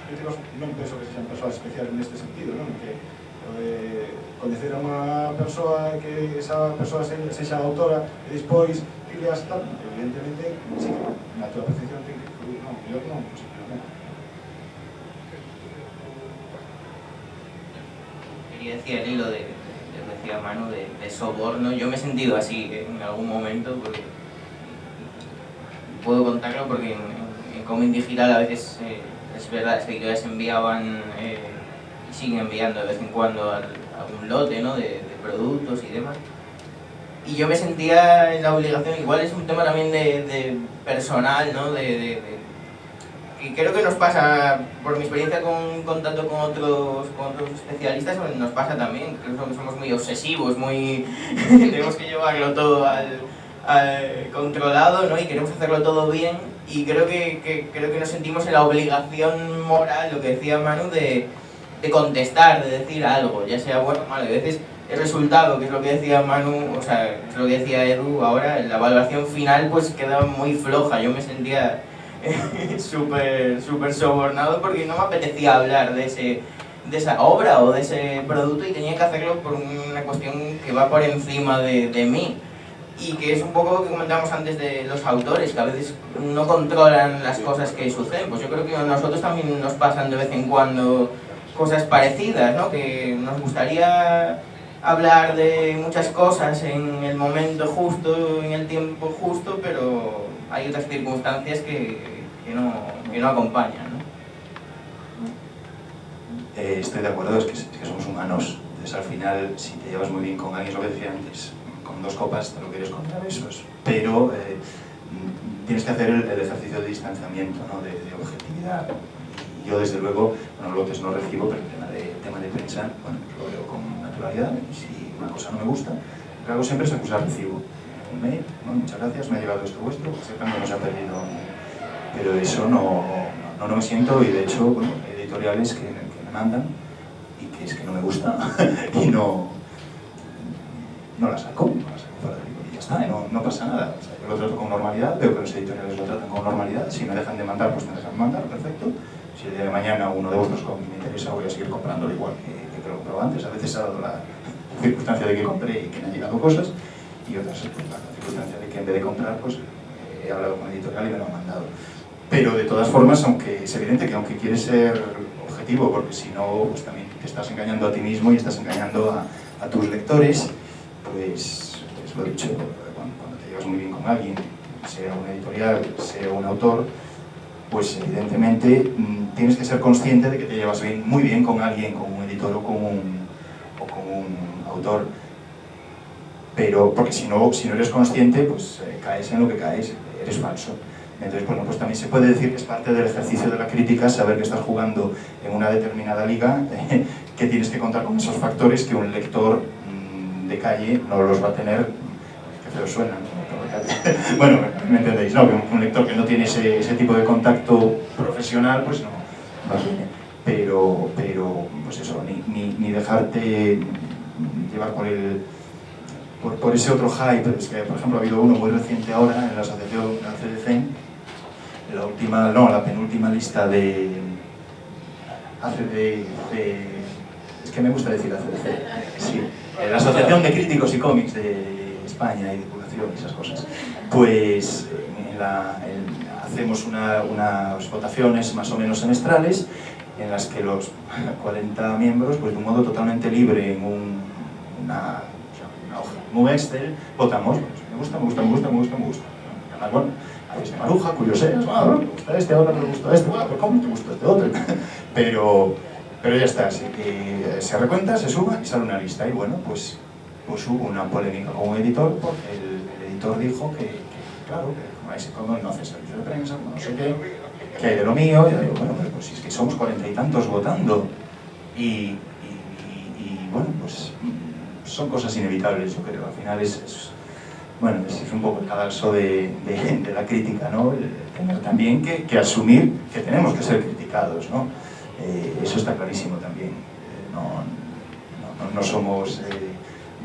críticos non penso que sexan persoas especiales neste sentido, non? Que coñecer a unha persoa que esa persoa sexa autora e despois tiras tal, evidentemente, sí que na túa percepción ten que influir, non? Eu non, posiblemente. Quería decir el hilo de decía Manu, de soborno. Yo me he sentido así en algún momento, porque puedo contarlo porque en Comin Digital a veces es verdad, las editoras enviaban y siguen enviando de vez en cuando algún lote, ¿no? de productos y demás, y yo me sentía en la obligación, igual es un tema también de personal, ¿no? Y creo que nos pasa, por mi experiencia tanto con otros especialistas, nos pasa también, creo que somos muy obsesivos, tenemos que llevarlo todo al controlado, ¿no? Y queremos hacerlo todo bien, y creo que nos sentimos en la obligación moral, lo que decía Manu, de contestar, de decir algo, ya sea bueno o malo. A veces el resultado, que es lo que decía Manu, o sea, es lo que decía Edu ahora, la valoración final pues quedaba muy floja. Yo me sentía súper sobornado porque no me apetecía hablar de esa obra o de ese producto y tenía que hacerlo por una cuestión que va por encima de mí. Y que es un poco lo que comentábamos antes de los autores, que a veces no controlan las cosas que suceden. Pues yo creo que a nosotros también nos pasan de vez en cuando cosas parecidas, ¿no? Que nos gustaría hablar de muchas cosas en el momento justo, en el tiempo justo, pero hay otras circunstancias que no acompañan, ¿no? Estoy de acuerdo, es que somos humanos. Entonces al final, si te llevas muy bien con alguien, es lo que decía antes, con 2 copas te lo quieres contar besos, pero tienes que hacer el ejercicio de distanciamiento, ¿no? de objetividad. Y yo desde luego, bueno, lotes no recibo, pero el tema de prensa, bueno, lo veo con naturalidad. Si una cosa no me gusta, lo que hago siempre es acusar recibo. Un mail, bueno, muchas gracias, me ha llegado esto vuestro, sepan que no se ha perdido. Pero eso no me siento, y de hecho, bueno, hay editoriales que me mandan y que es que no me gusta y no la saco fuera del libro y ya está, no pasa nada. O sea, yo lo trato con normalidad, veo que los editoriales lo tratan con normalidad. Si me dejan de mandar, pues me dejan mandar, perfecto. Si el día de mañana uno de vosotros me interesa, voy a seguir comprándolo igual que lo compraba antes. A veces ha dado la circunstancia de que compré y que me han llegado cosas, y otras pues, la circunstancia de que en vez de comprar, pues he hablado con el editorial y me lo han mandado. Pero de todas formas, aunque es evidente que aunque quieres ser objetivo, porque si no, pues también te estás engañando a ti mismo y estás engañando a tus lectores, pues lo he dicho, cuando te llevas muy bien con alguien, sea un editorial, sea un autor, pues evidentemente tienes que ser consciente de que te llevas muy bien con alguien, con un editor o con un autor. Pero, porque si no eres consciente, pues caes en lo que caes, eres falso. Entonces, bueno, pues también se puede decir que es parte del ejercicio de la crítica saber que estás jugando en una determinada liga, que tienes que contar con esos factores que un lector de calle no los va a tener, que feo suena, ¿no? Bueno, me entendéis, ¿no? Que un lector que no tiene ese tipo de contacto profesional, pues no tiene. Pero pues eso, ni dejarte llevar por ese otro hype. Es que, por ejemplo, ha habido uno muy reciente ahora en la asociación, en la CDC, la penúltima lista de es que me gusta decir ACDC, sí, la Asociación de Críticos y Cómics de España y Divulgación y esas cosas. Pues hacemos unas votaciones más o menos semestrales en las que los 40 miembros, pues de un modo totalmente libre, en una hoja, un Excel, votamos, pues, me gusta. Además, bueno, a veces me maruja, curioseas, me gusta este, ahora me gusta este, pero ¿cómo te gusta este otro? Pero ya está, se recuenta, se suma y sale una lista. Y bueno, pues hubo una polémica con un editor, porque el editor dijo que claro, que como no hace servicio de prensa, como no sé qué, que hay de lo mío. Y yo digo, bueno, pues si es que somos 40 y tantos votando, y bueno, pues son cosas inevitables, yo creo. Al final es un poco el cadalso de la crítica, ¿no? Tener también que asumir que tenemos que ser criticados, ¿no? Eso está clarísimo también. No somos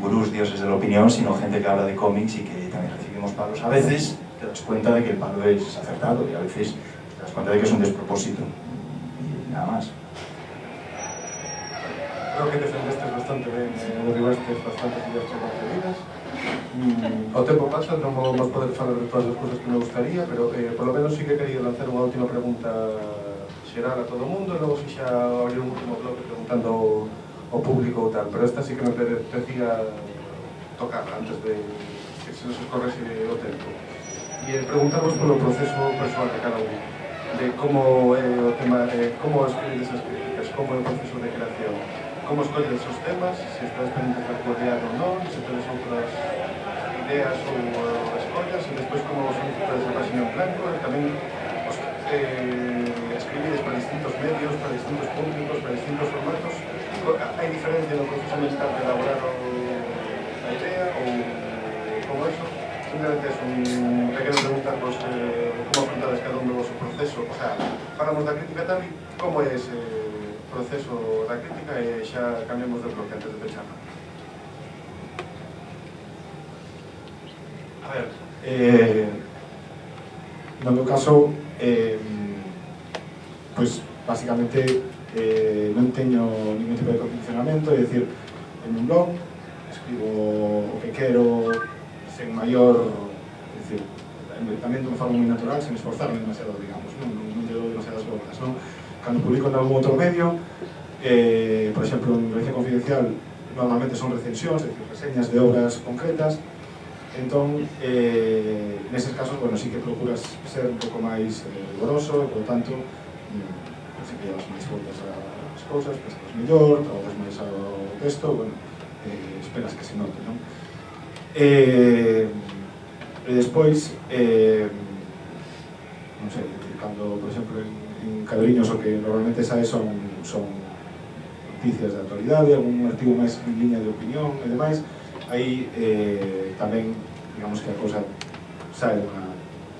gurús, dioses de la opinión, sino gente que habla de cómics y que también recibimos palos. A veces te das cuenta de que el palo es acertado y a veces te das cuenta de que es un despropósito. Y nada más. Creo que defendeste bastante ben, derribaste bastantes ideas preconcebidas. O tempo pasa, non vamos poder falar de todas as cousas que me gustaría, pero por lo menos sí que quería lanzar unha última pregunta xeral a todo o mundo, e logo si xa abrir un último bloque preguntando ao público ou tal, pero esta sí que me parecía tocar antes de que se nos escorrese o tempo. E preguntarvos polo proceso persoal de cada un, de como é o tema, como escolledes as críticas, como é o proceso de creación, como escolledes os temas, se estás pendiente de actualidade ou non, se tedes outras ideas ou escollas, e despois como vos solicitas a página en blanco, e tamén escribides para distintos medios, para distintos públicos, para distintos formatos. Hai diferencia no proceso mental de elaborar a idea ou como eso? Simplemente es te quero preguntarvos como afrontades cada un do vosso proceso, o sea, falamos da crítica tal e como é ese proceso da crítica e xa cambiamos de bloque antes de pechar. A ver, no meu caso, pois, basicamente, non teño ningún tipo de condicionamento, é dicir, en un blog, escribo o que quero sen maior, é dicir, tamén dunha forma moi natural, sen esforzarme demasiado, digamos, non lle dou demasiadas voltas, non? Cando publico en algún outro medio, por exemplo, en Revista Confidencial, normalmente son recensións, é dicir, reseñas de obras concretas, entón, neses casos, bueno, sí que procuras ser un pouco máis rigoroso, e, por tanto, sí que llevas máis voltas as cousas, pensas mellor, traballas máis ao texto, bueno, esperas que se note, non? E despois, non sei, cando, por exemplo, en Cadriños o que normalmente sae son noticias de actualidade, algún artigo máis en liña de opinión e demais, aí tamén, digamos que a cousa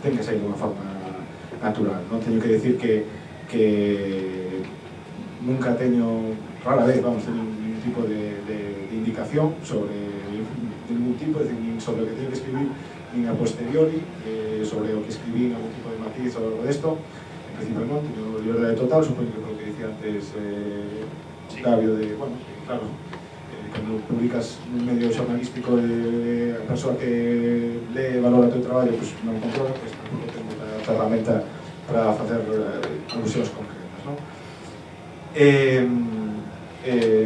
ten que sair dunha forma natural, non? Teño que decir que nunca teño, rara vez, vamos, teño ningún tipo de indicación sobre ningún tipo, es decir, nin sobre o que teño que escribir, nin a posteriori, sobre o que escribí, algún tipo de matiz ou algo desto. En principio non, teño liberdade total, supoño que lo que dicía antes Gabio, de, bueno, claro, cando publicas un medio xornalístico de a persoa que lee e valora o teu traballo, pues non controla, pues tampouco tengo a ferramenta para facer alusións concretas, non?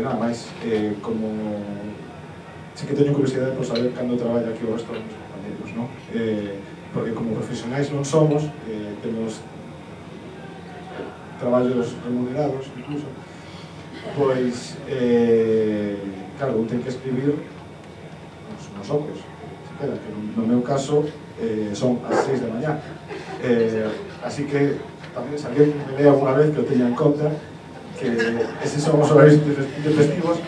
Nada máis, como sí que teño curiosidade por saber cando traballa aquí o resto dos meus compañeros, non? Porque como profesionais non somos, temos traballos remunerados, incluso, pois, claro, un ten que escribir nos outros, que no meu caso son as 6 da mañá, así que tamén se alguén me lea alguna vez que o teña en conta, que eses son os horarios intempestivos.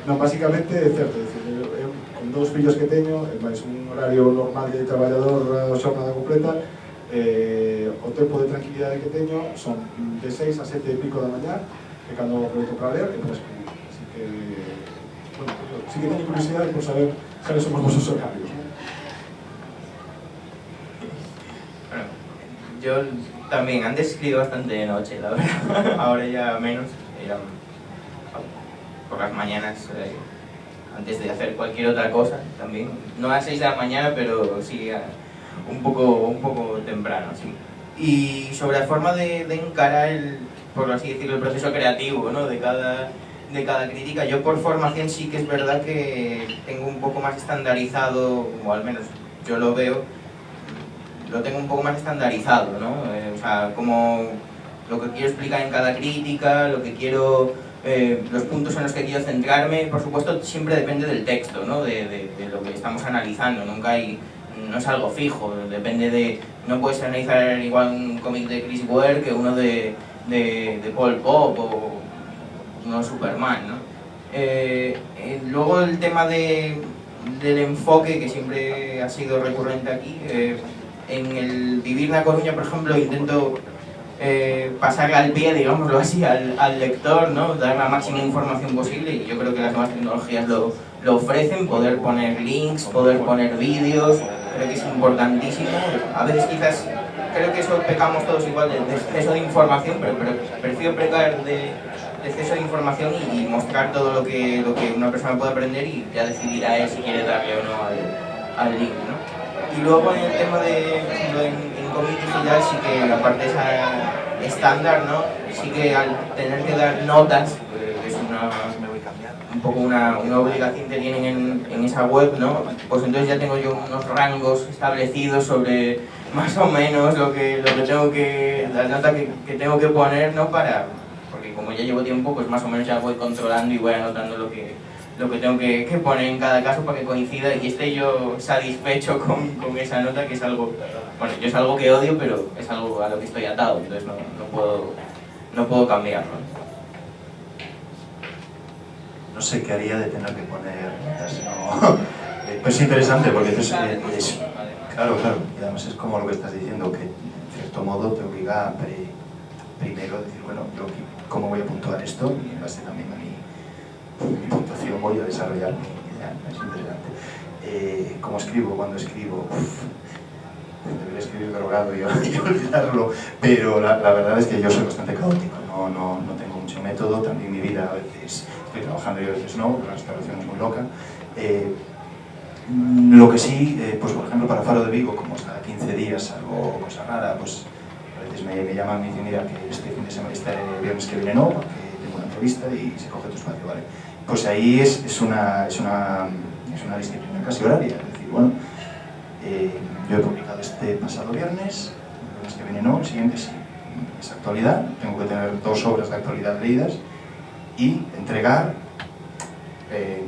Non, basicamente, é certo, eu con 2 fillos que teño, máis un horario normal de traballador a xornada completa, o tempo de tranquilidade que teño son de 6 a 7 e pico da mañá, que cando aproveito para ler e para escribir. Así que, bueno, sí que teño curiosidade por saber cales son os vosos horarios, ¿no? Bueno, yo también antes escribí bastante de noche, la verdad. Ahora ya menos. Por las mañanas, antes de hacer cualquier otra cosa también. No a las 6 de la mañana, pero sí un poco temprano, sí. Y sobre la forma de encarar por así decirlo, el proceso creativo, ¿no? de cada crítica, yo por formación sí que es verdad que tengo un poco más estandarizado, o al menos yo lo veo, lo tengo un poco más estandarizado, ¿no? O sea, como lo que quiero explicar en cada crítica, lo que quiero, los puntos en los que quiero centrarme, por supuesto siempre depende del texto, ¿no? de lo que estamos analizando, no es algo fijo, depende de, no puedes analizar igual un cómic de Chris Ware que uno de Paul Pop o uno de Superman, ¿no? Luego el tema del enfoque, que siempre ha sido recurrente aquí, en el Vivir na Coruña, por ejemplo, intento pasarle al pie, digámoslo así, al lector, ¿no? Dar la máxima información posible, y yo creo que las nuevas tecnologías lo ofrecen, poder poner links, poder poner vídeos, creo que es importantísimo. A veces quizás, creo que eso pecamos todos igual de exceso de información, pero prefiero pecar de exceso de información y mostrar todo lo que una persona puede aprender, y ya decidirá él si quiere darle o no al link, ¿no? Y luego en el tema de, por ejemplo, en cómic digital sí que la parte esa estándar, ¿no? Sí que al tener que dar notas, que es un poco una obligación que tienen en esa web, ¿no? Pues entonces ya tengo yo unos rangos establecidos sobre más o menos lo que tengo que, la nota que tengo que poner, ¿no? Porque como ya llevo tiempo, pues más o menos ya voy controlando y voy anotando lo que tengo que poner en cada caso para que coincida y esté yo satisfecho con esa nota, que es algo, bueno, yo es algo que odio, pero es algo a lo que estoy atado, entonces no puedo cambiarlo. No sé qué haría de tener que poner notas, no. Pues es interesante porque es claro, y además es como lo que estás diciendo, que en cierto modo te obliga primero decir, bueno, yo cómo voy a puntuar esto, y en base también a mi puntuación voy a desarrollar mi idea. Es interesante. ¿Cómo escribo? Cuando escribo, debería escribir drogado y olvidarlo, pero la verdad es que yo soy bastante caótico, no tengo mucho método, también mi vida a veces estoy trabajando y a veces no, la restauración es muy loca. Lo que sí, pues por ejemplo para Faro de Vigo, como es cada 15 días algo cosa rara, pues a veces me llaman y me dicen, mira, que este fin de semana, este viernes que viene no, porque tengo una entrevista y se coge tu espacio, ¿vale? Pues ahí es una disciplina casi horaria, es decir, bueno, yo he publicado este pasado viernes, el viernes que viene no, el siguiente sí, es actualidad, tengo que tener 2 obras de actualidad leídas y entregar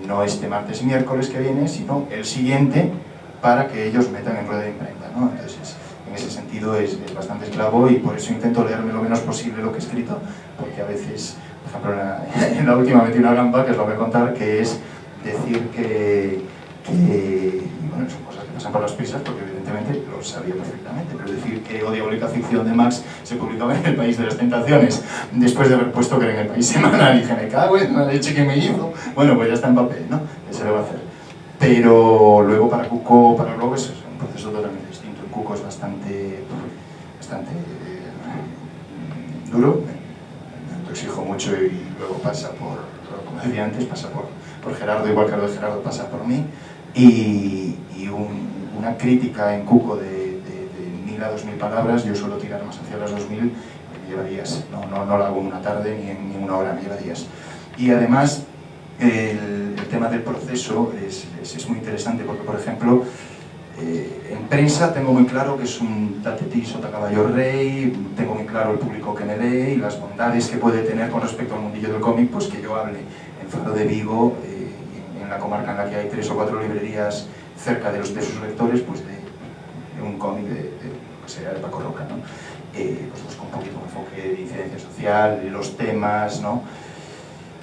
no este martes y miércoles que viene, sino el siguiente, para que ellos metan en rueda de imprenta, ¿no? Entonces, en ese sentido es bastante esclavo y por eso intento leerme lo menos posible lo que he escrito, porque a veces, por ejemplo, en la última metí una gampa, que os lo voy a contar, que es decir que bueno, son cosas que pasan por las prisas, porque evidentemente lo sabía perfectamente, pero decir que O Diabólica Ficción de Max se publicaba en El País de las Tentaciones, después de haber puesto que era en El País Semanal, y dije, me cago en la leche que me hizo, bueno, pues ya está en papel, ¿no? ¿Qué se le va a hacer? Pero luego para Cuco, para el blog es un proceso totalmente distinto. En Cuco es bastante duro, lo exijo mucho y luego pasa por, como decía antes, pasa por Gerardo, igual que lo de Gerardo pasa por mí, y una crítica en Cuco de 1000 a 2000 palabras, yo suelo tirar más hacia las 2000, me lleva días, no lo hago en una tarde ni en una hora, me lleva días. Y además, el tema del proceso es muy interesante porque, por ejemplo, en prensa tengo muy claro que es un tatetí sota caballo rey, tengo muy claro el público que me lee y las bondades que puede tener con respecto al mundillo del cómic, pues que yo hable en Faro de Vigo, en la comarca en la que hay 3 o 4 librerías cerca de sus lectores, pues de un cómic que sería de Paco Roca, ¿no? Pues con un poquito de enfoque de incidencia social, de los temas, ¿no?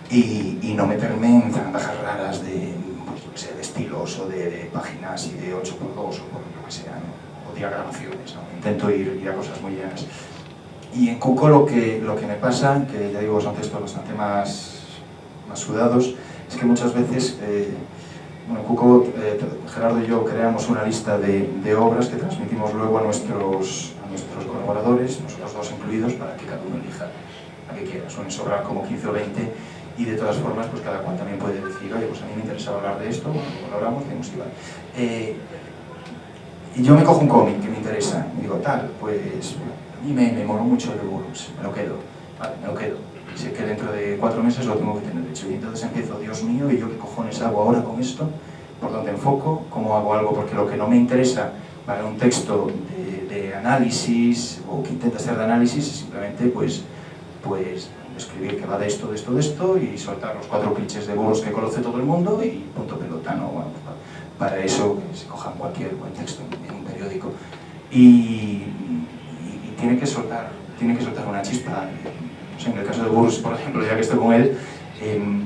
Y no meterme en zarandajas raras de, pues, yo que sé, de estilos o de páginas y de 8x2 o por lo que sea, ¿no? O diagramaciones, ¿no? Intento ir a cosas muy llanas. Y en Cuco lo que me pasa, que ya digo son textos bastante más sudados, es que muchas veces, bueno, en Cuco, Gerardo y yo creamos una lista de obras que transmitimos luego a nuestros colaboradores, nosotros 2 incluidos, para que cada uno elija la que quiera. Suelen sobrar como 15 o 20. Y de todas formas, pues cada cual también puede decir, oye, pues a mí me interesaba hablar de esto, bueno, lo hablamos, tenemos igual. Y yo me cojo un cómic que me interesa, y digo, tal, pues a mí me moló mucho el de Burroughs, me lo quedo, vale, me lo quedo. Y sé que dentro de 4 meses lo tengo que tener hecho. Y entonces empiezo, Dios mío, ¿y yo qué cojones hago ahora con esto? ¿Por dónde enfoco? ¿Cómo hago algo? Porque lo que no me interesa para un texto de análisis, o que intenta ser de análisis, es simplemente, pues escribir que va de esto y soltar los 4 clichés de Burroughs que conoce todo el mundo y punto pelota, ¿no? Bueno, para eso que se cojan cualquier buen texto en un periódico y tiene que soltar una chispa. No sé, en el caso de Burroughs, por ejemplo, ya que estoy con él,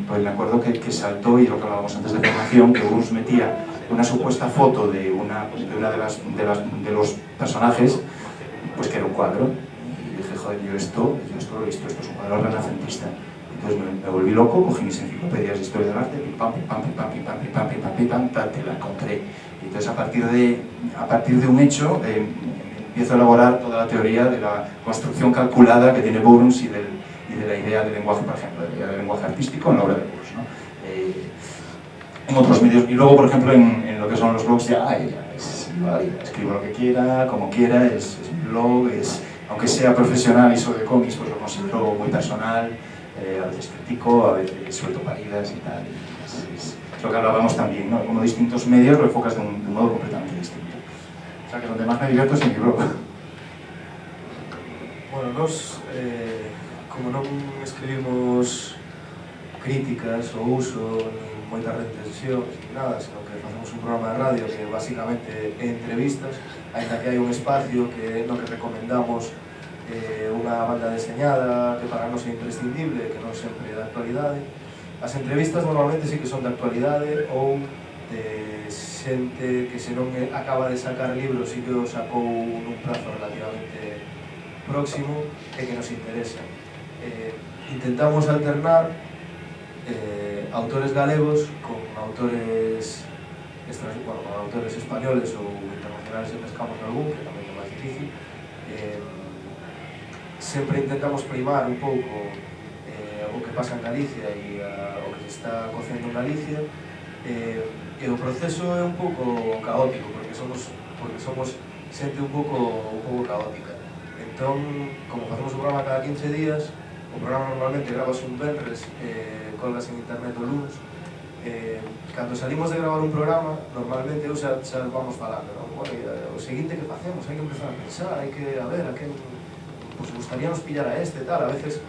pues me acuerdo que saltó, y lo que hablábamos antes de formación, que Burroughs metía una supuesta foto de una de los personajes, pues que era un cuadro. Joder, yo esto lo he visto, esto es un cuadro renacentista. Entonces me volví loco, cogí mis enciclopedias de historia del arte, pim pam, te la encontré. Y entonces a partir de un hecho empiezo a elaborar toda la teoría de la construcción calculada que tiene Burroughs y de la idea del lenguaje, por ejemplo, de la idea del lenguaje artístico en la obra de Burroughs, ¿no? En otros medios, y luego por ejemplo en lo que son los blogs ya escribo lo que quiera, como quiera, es mi blog, aunque sea profesional y sobre cómics, pues lo considero muy personal, a veces critico, a veces suelto paridas y tal. Es lo que hablábamos también, ¿no? Como distintos medios lo enfocas de un modo completamente distinto. O sea que donde más me divierto es en mi blog. Bueno, nos, como non escribimos críticas ou uso, ni moitas recensións, ni nada, sino que facemos un programa de radio que basicamente é entrevistas, ainda que hai un espacio no que recomendamos unha banda deseñada que para nós é imprescindible, que non sempre é de actualidade. As entrevistas normalmente sí que son de actualidade ou de xente que se non acaba de sacar libros sí que o sacou nun prazo relativamente próximo e que nos interesa. Intentamos alternar autores galegos con autores con autores españoles ou internacionales se pescamos algún, que tamén é máis difícil. Sempre intentamos primar un pouco o que pasa en Galicia e o que se está cocendo en Galicia, e o proceso é un pouco caótico porque somos xente un pouco caótica. Entón, como facemos un programa cada 15 días, o programa normalmente grabase un venres, colgas en internet o luns. Cando salimos de gravar un programa, normalmente xa vamos falando, non? Bueno, o seguinte que facemos, hai que empezar a pensar, hai que, a ver, a quen gustaríamos pillar a este, tal, a veces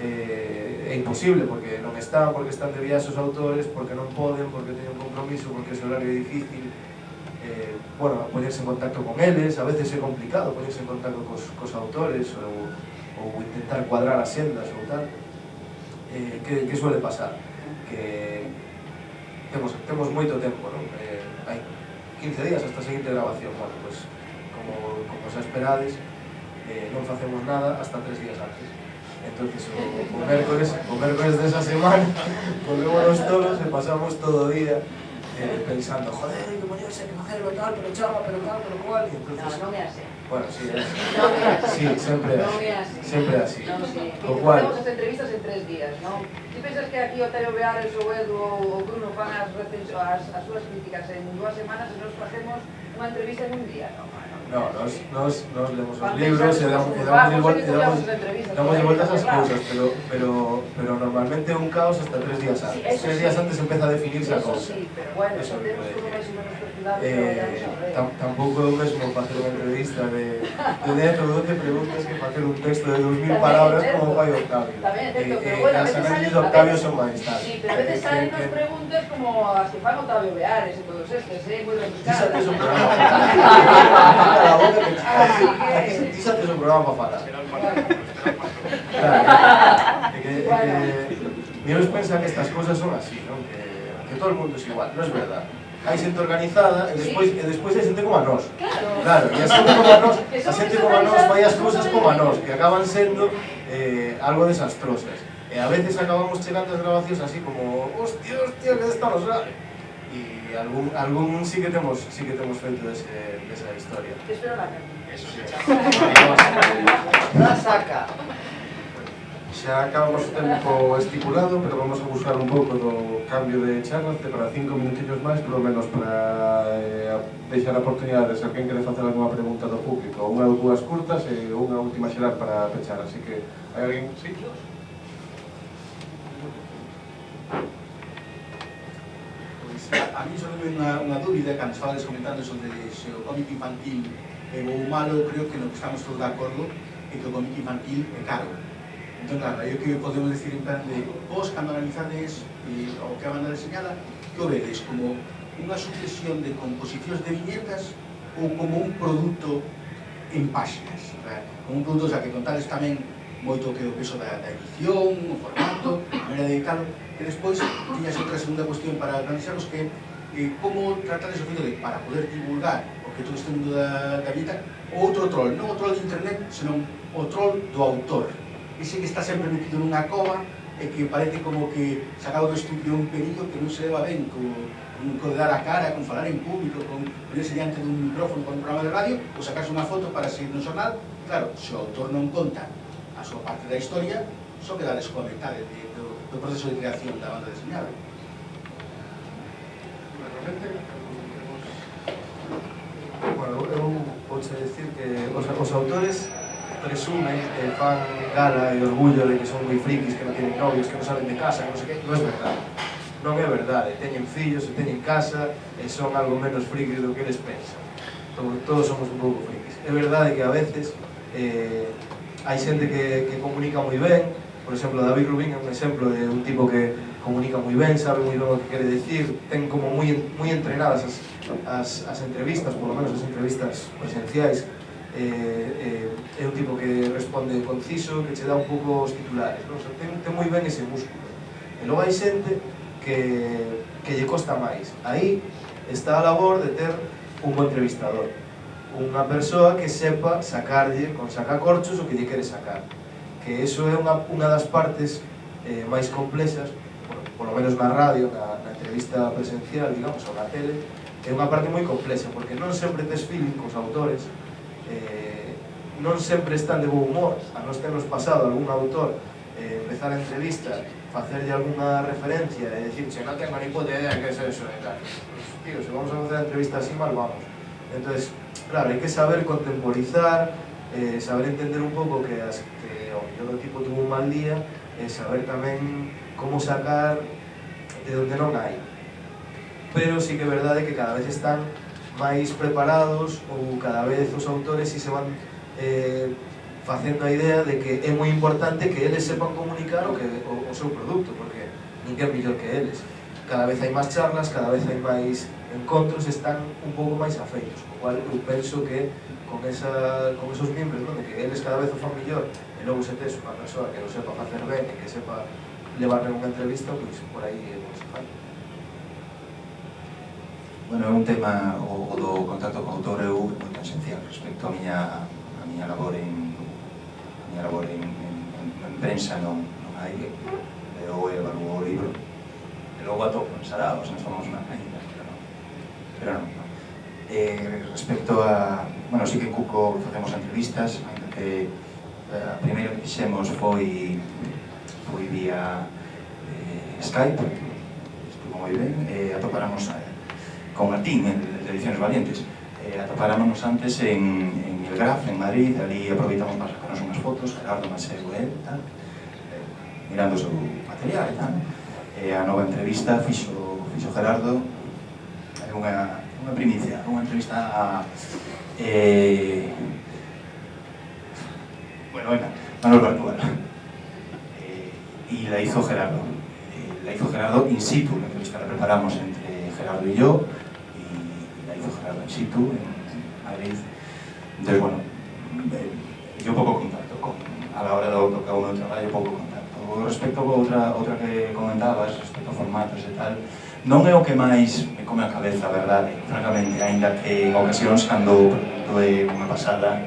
é imposible, porque non están, porque están de viaxe os autores, porque non poden, porque teñen un compromiso, porque ese horario é difícil. Bueno, poñerse en contacto con eles, a veces é complicado poñerse en contacto cos autores ou intentar cuadrar as sendas ou tal. Que suele pasar? Que temos moito tempo, non? Hai 15 días hasta a seguinte grabación. Bueno, pues, como xa esperades, non facemos nada hasta 3 días antes. Entonces, o mércoles desa semana volvemos todos e pasamos todo o día pensando, joder, que poñerse, que facerlo tal, pero chama, pero tal, pero cual, y entonces... No me hace. Bueno, sí, No me hace. sí, sempre No me hace. Sempre así. No, sí. O cual... Facemos as entrevistas en 3 días, non? Ti pensas que aquí o Teo Beares, o Edu ou o Bruno fan as súas críticas en 2 semanas e nos facemos unha entrevista en un día? No, nos leemos os libros e damos vueltas ás cousas, pero normalmente é un caos hasta 3 días antes. 3 días antes empeza a definirse a cousa. Sí, pero bueno, eso temos todo máis ou menos calculado. Tampouco é o mesmo facer unha entrevista de 10 ou 12 preguntas que facer un texto de 2000 palabras como fai Octavio. As análisis de Octavio son máis tal. Sí, pero a veces salen as preguntas como as que fan Octavio Beares e todos estes, moi rebuscadas. Díxate un programa la boca que díxate un programa para falar. Claro, pensan que estas cosas son así, ¿no? Que todo el mundo es igual, no es verdad. Hai xente organizada e despois hai xente como a nós. Claro, e a xente como a nós vai as cousas como a nós, que acaban sendo algo desastrosas. E a veces acabamos chegando as grabacións así como hostia, que estamos grave. E algún sí que temos feito desa historia. Espero la carta. Eso sí. La saca. Xa acabamos o tempo estipulado, pero vamos a buscar un pouco do cambio de charla para 5 minutillos máis, polo menos para deixar a oportunidade se alguén quere facer alguma pregunta do público, unha ou dúas curtas e unha última xeral para pechar, así que hai alguén? Sí? A mí só me unha dúbida cando estabades comentando sobre se o cómic infantil é bo ou malo. Creo que no que estamos todos de acordo é que o cómic infantil é caro. Entón, claro, aí o que podemos decir en plan de vos, cando analizades o que a banda deseñada, que o vedes como unha sucesión de composicións de viñetas ou como un produto en páxinas, como un produto, o sea, que contades tamén moito que o peso da edición, o formato, a maneira de editarlo. E despois, tiñas outra segunda cuestión para analizarnos, que como tratades o feito de, para poder divulgar o que todo este mundo da viñeta, o outro troll, non o troll de internet, senón o troll do autor. Ese que está sempre metido nunha cova e que parece como que sacado do estudio un perigo que non se leva ben con dar a cara, con falar en público, con ponerse diante dun micrófono con un programa de radio, ou sacarse unha foto para seguir no xornal. Claro, se o autor non conta a súa parte da historia, só quedades coa metade do proceso de creación da banda deseñada. Bueno, eu vouche decir que os autores presumen e fan gala e orgullo de que son moi frikis, que non tienen novios, que non salen de casa, que non sei que, non é verdade. Non é verdade, teñen fillos e teñen casa e son algo menos frikis do que eles pensan. Todos somos un pouco frikis. É verdade que a veces hai xente que comunica moi ben. Por exemplo, David Rubín é un exemplo de un tipo que comunica moi ben, sabe moi ben o que quere decir, ten como moi entrenadas as entrevistas, por lo menos as entrevistas presenciais. É un tipo que responde conciso, que che dá un pouco os titulares, non? O sea, ten moi ben ese músculo. E logo hai xente que lle costa máis. Aí está a labor de ter un bo entrevistador. unha persoa que sepa sacarlle con sacacorchos o que lle quere sacar, que eso é unha das partes máis complexas, polo menos na radio, na entrevista presencial, digamos, ou na tele, é unha parte moi complexa, porque non sempre tes feeling cos autores, non sempre están de bo humor. A nos ternos pasado algún autor empezar a entrevista, facerlle algunha referencia e dicirche non tengo ni puta idea que é eso e tal. Pues, tío, se vamos a facer a entrevista así mal vamos. Entonces, claro, hai que saber contemporizar, saber entender un pouco que o mellor o tipo tuvo un mal día, e saber tamén como sacar de onde non hai. Pero sí que é verdade que cada vez están máis preparados, ou cada vez os autores si se van facendo a idea de que é moi importante que eles sepan comunicar o seu produto, porque ninguén mellor que eles. Cada vez hai máis charlas, cada vez hai máis encontros, están un pouco máis afeitos, o cual eu penso que con esos miembros, de que eles cada vez o fan mellor, e logo se tes unha persoa que o sepa facer ben e que sepa levarle unha entrevista, pois por aí se fai. Bueno, é un tema, o do contacto con o autor, eu moi esencial respecto a miña labor en prensa non hai, eu evaluo o libro e logo atopo en saraos, nos tomamos unha caída, pero non. Respecto a, bueno, sí que en Cuco facemos entrevistas, ainda que a primeira que fixemos foi vía Skype, estuvo moi ben, atopáramos con Martín, de Ediciones Valientes, atopáramonos antes en El Graf, en Madrid, ali aproveitamos para sacarnos unhas fotos, Gerardo Masego e tal, mirando o seu material e tal. A nova entrevista fixo Gerardo, é unha primicia, unha entrevista a Manuel Bartual, y la hizo Gerardo in situ. La entrevista la preparamos entre Gerardo y yo, y la hizo Gerardo in situ en Madrid. Entonces, bueno, yo poco contacto a la hora de cada uno de traballo, poco contacto. Respecto a outra que comentabas, respecto a formatos e tal, non é o que máis me come a cabeza, a verdade, francamente, ainda que en ocasións cando é unha pasada,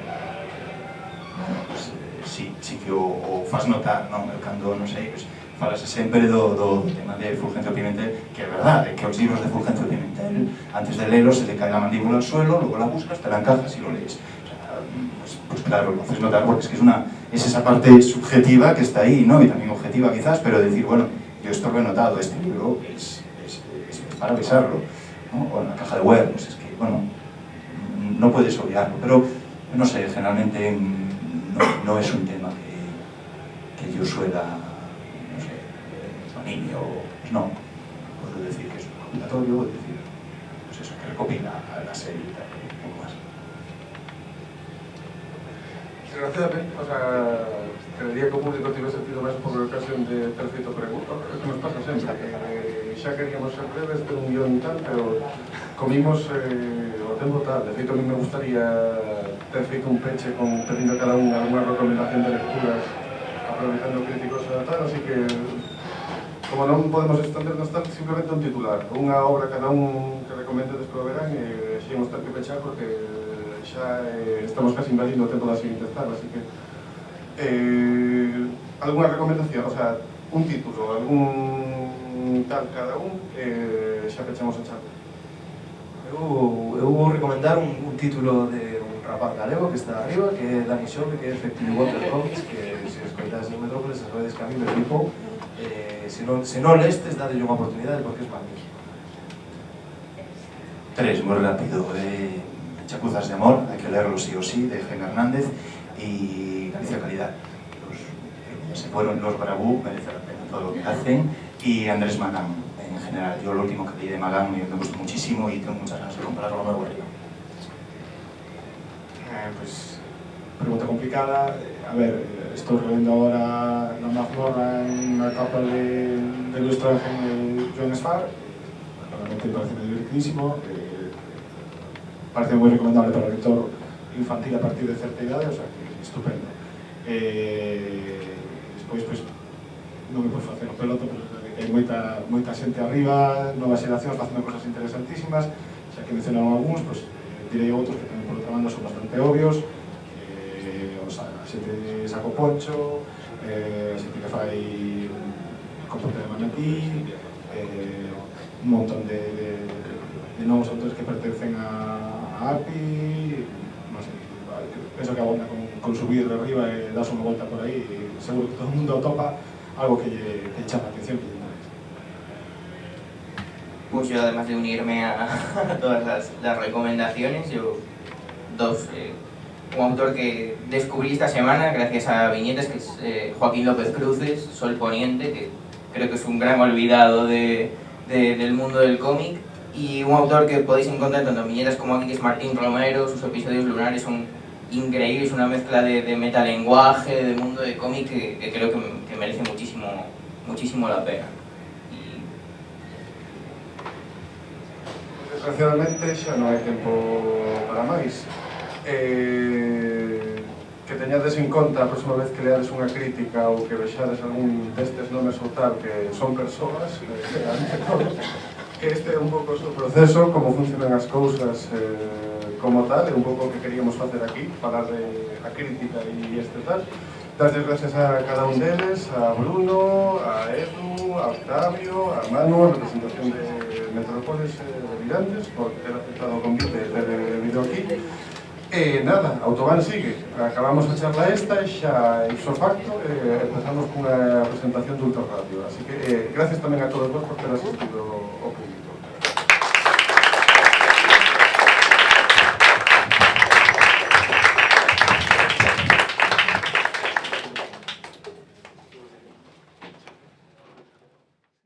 sí que o faz notar, non? Cando, non sei, falase sempre do tema de Fulgencio Pimentel, que é verdade, que os libros de Fulgencio Pimentel, antes de leerlos, se te cae la mandíbula al suelo, luego la buscas, te la encajas y lo lees. Pues claro, lo haces notar porque es esa parte subjetiva que está ahí, ¿no? Y también objetiva quizás, pero decir, bueno, yo esto lo he notado, este libro es para besarlo, ¿no? O en la caja de Word, pues es que, bueno, no puedes obviarlo, pero no sé, generalmente no es un tema que yo suela, no sé, niño, pues no, puedo decir que es un recopilatorio, puedo decir, pues eso, que recopila la serie y tal, un poco más. Desgraciadamente, o sea, creería que o público tive sentido máis por ocasión de ter feito preguntas, é que nos pasa sempre, que xa queríamos ser breves, ter un guión e tal, pero comimos o tempo tal. De feito, a mí me gustaría ter feito un peche pedindo a cada unha alguna recomendación de lecturas, aproveitando críticos e tal, así que, como non podemos extendernos tanto, simplemente un titular, unha obra cada un que recomende despois do verán, e xa imos ter que pechar porque xa estamos casi invadindo o tempo da seguinte tarde, así que alguna recomendación, o sea, un título, algún tal cada un, xa pechamos a charla. Eu vou recomendar un título de un rapaz galego que está arriba, que é Dani Xope, que é Effective Water Comics, que se escoitas en Metrópolis, sabedes que a mí me flipou. Se non lestes, dadelle unha oportunidade porque é magnífico. 3, moi rápido. Chapuzas de amor, hay que leerlo sí o sí, de Jaime Hernández, y Galicia Calidad. Se fueron los Barabú, merece la pena todo lo que hacen, y Andrés Magán, en general. Yo lo último que leí de Magán me gustó muchísimo y tengo muchas ganas de comprarlo nuevo arriba. Pues, pregunta complicada. A ver, estoy leyendo ahora La mazmorra en una etapa de ilustración de Joan Sfar. Realmente me parece divertidísimo. Parece moi recomendable para o lector infantil a partir de certa idade, o sea, que estupendo. Despois, pois, non me podes facer o peloto, pero hai moita xente arriba, novas xeracións facendo cosas interesantísimas, xa que mencionaron algúns, pois, direi outros que tamén por outra banda son bastante obvios, a xente Saco Poncho, a xente que fai Comporte de Manatí, un montón de novos autores que pertencen a API, non sei, penso que abonda con subir arriba e darse unha volta por aí, e seguro que todo o mundo topa algo que lle chama a atención, que lle interesa. Pues yo, además de unirme a todas las recomendaciones, yo un autor que descubrí esta semana gracias a viñetas, que es Joaquín López Cruces, Sol Poniente, que creo que es un gran olvidado del mundo del cómic, y un autor que podéis encontrar tanto en viñetas como aquí, que es Martín Romero. Sus episodios lunares son increíbles, una mezcla de metalenguaje, de mundo de cómic que creo que merece muchísimo la pena. Desgraciadamente xa non hai tempo para máis. Que teñades en conta a próxima vez que leades unha crítica ou que vexades algún destes nomes soltar que son persoas, que este é un pouco o seu proceso, como funcionan as cousas como tal, é un pouco o que queríamos facer aquí, falar de a crítica e este tal. Darles gracias a cada un deles, a Bruno, a Edu, a Octavio, a Manu, a representación de Metrópolis de Virantes, por ter aceptado o convite de ter vindo aquí. E nada, Autobahn sigue. Acabamos a charla esta e xa ipso facto empezamos cunha presentación do Ultraradio. Así que gracias tamén a todos vos por ter asistido ao público.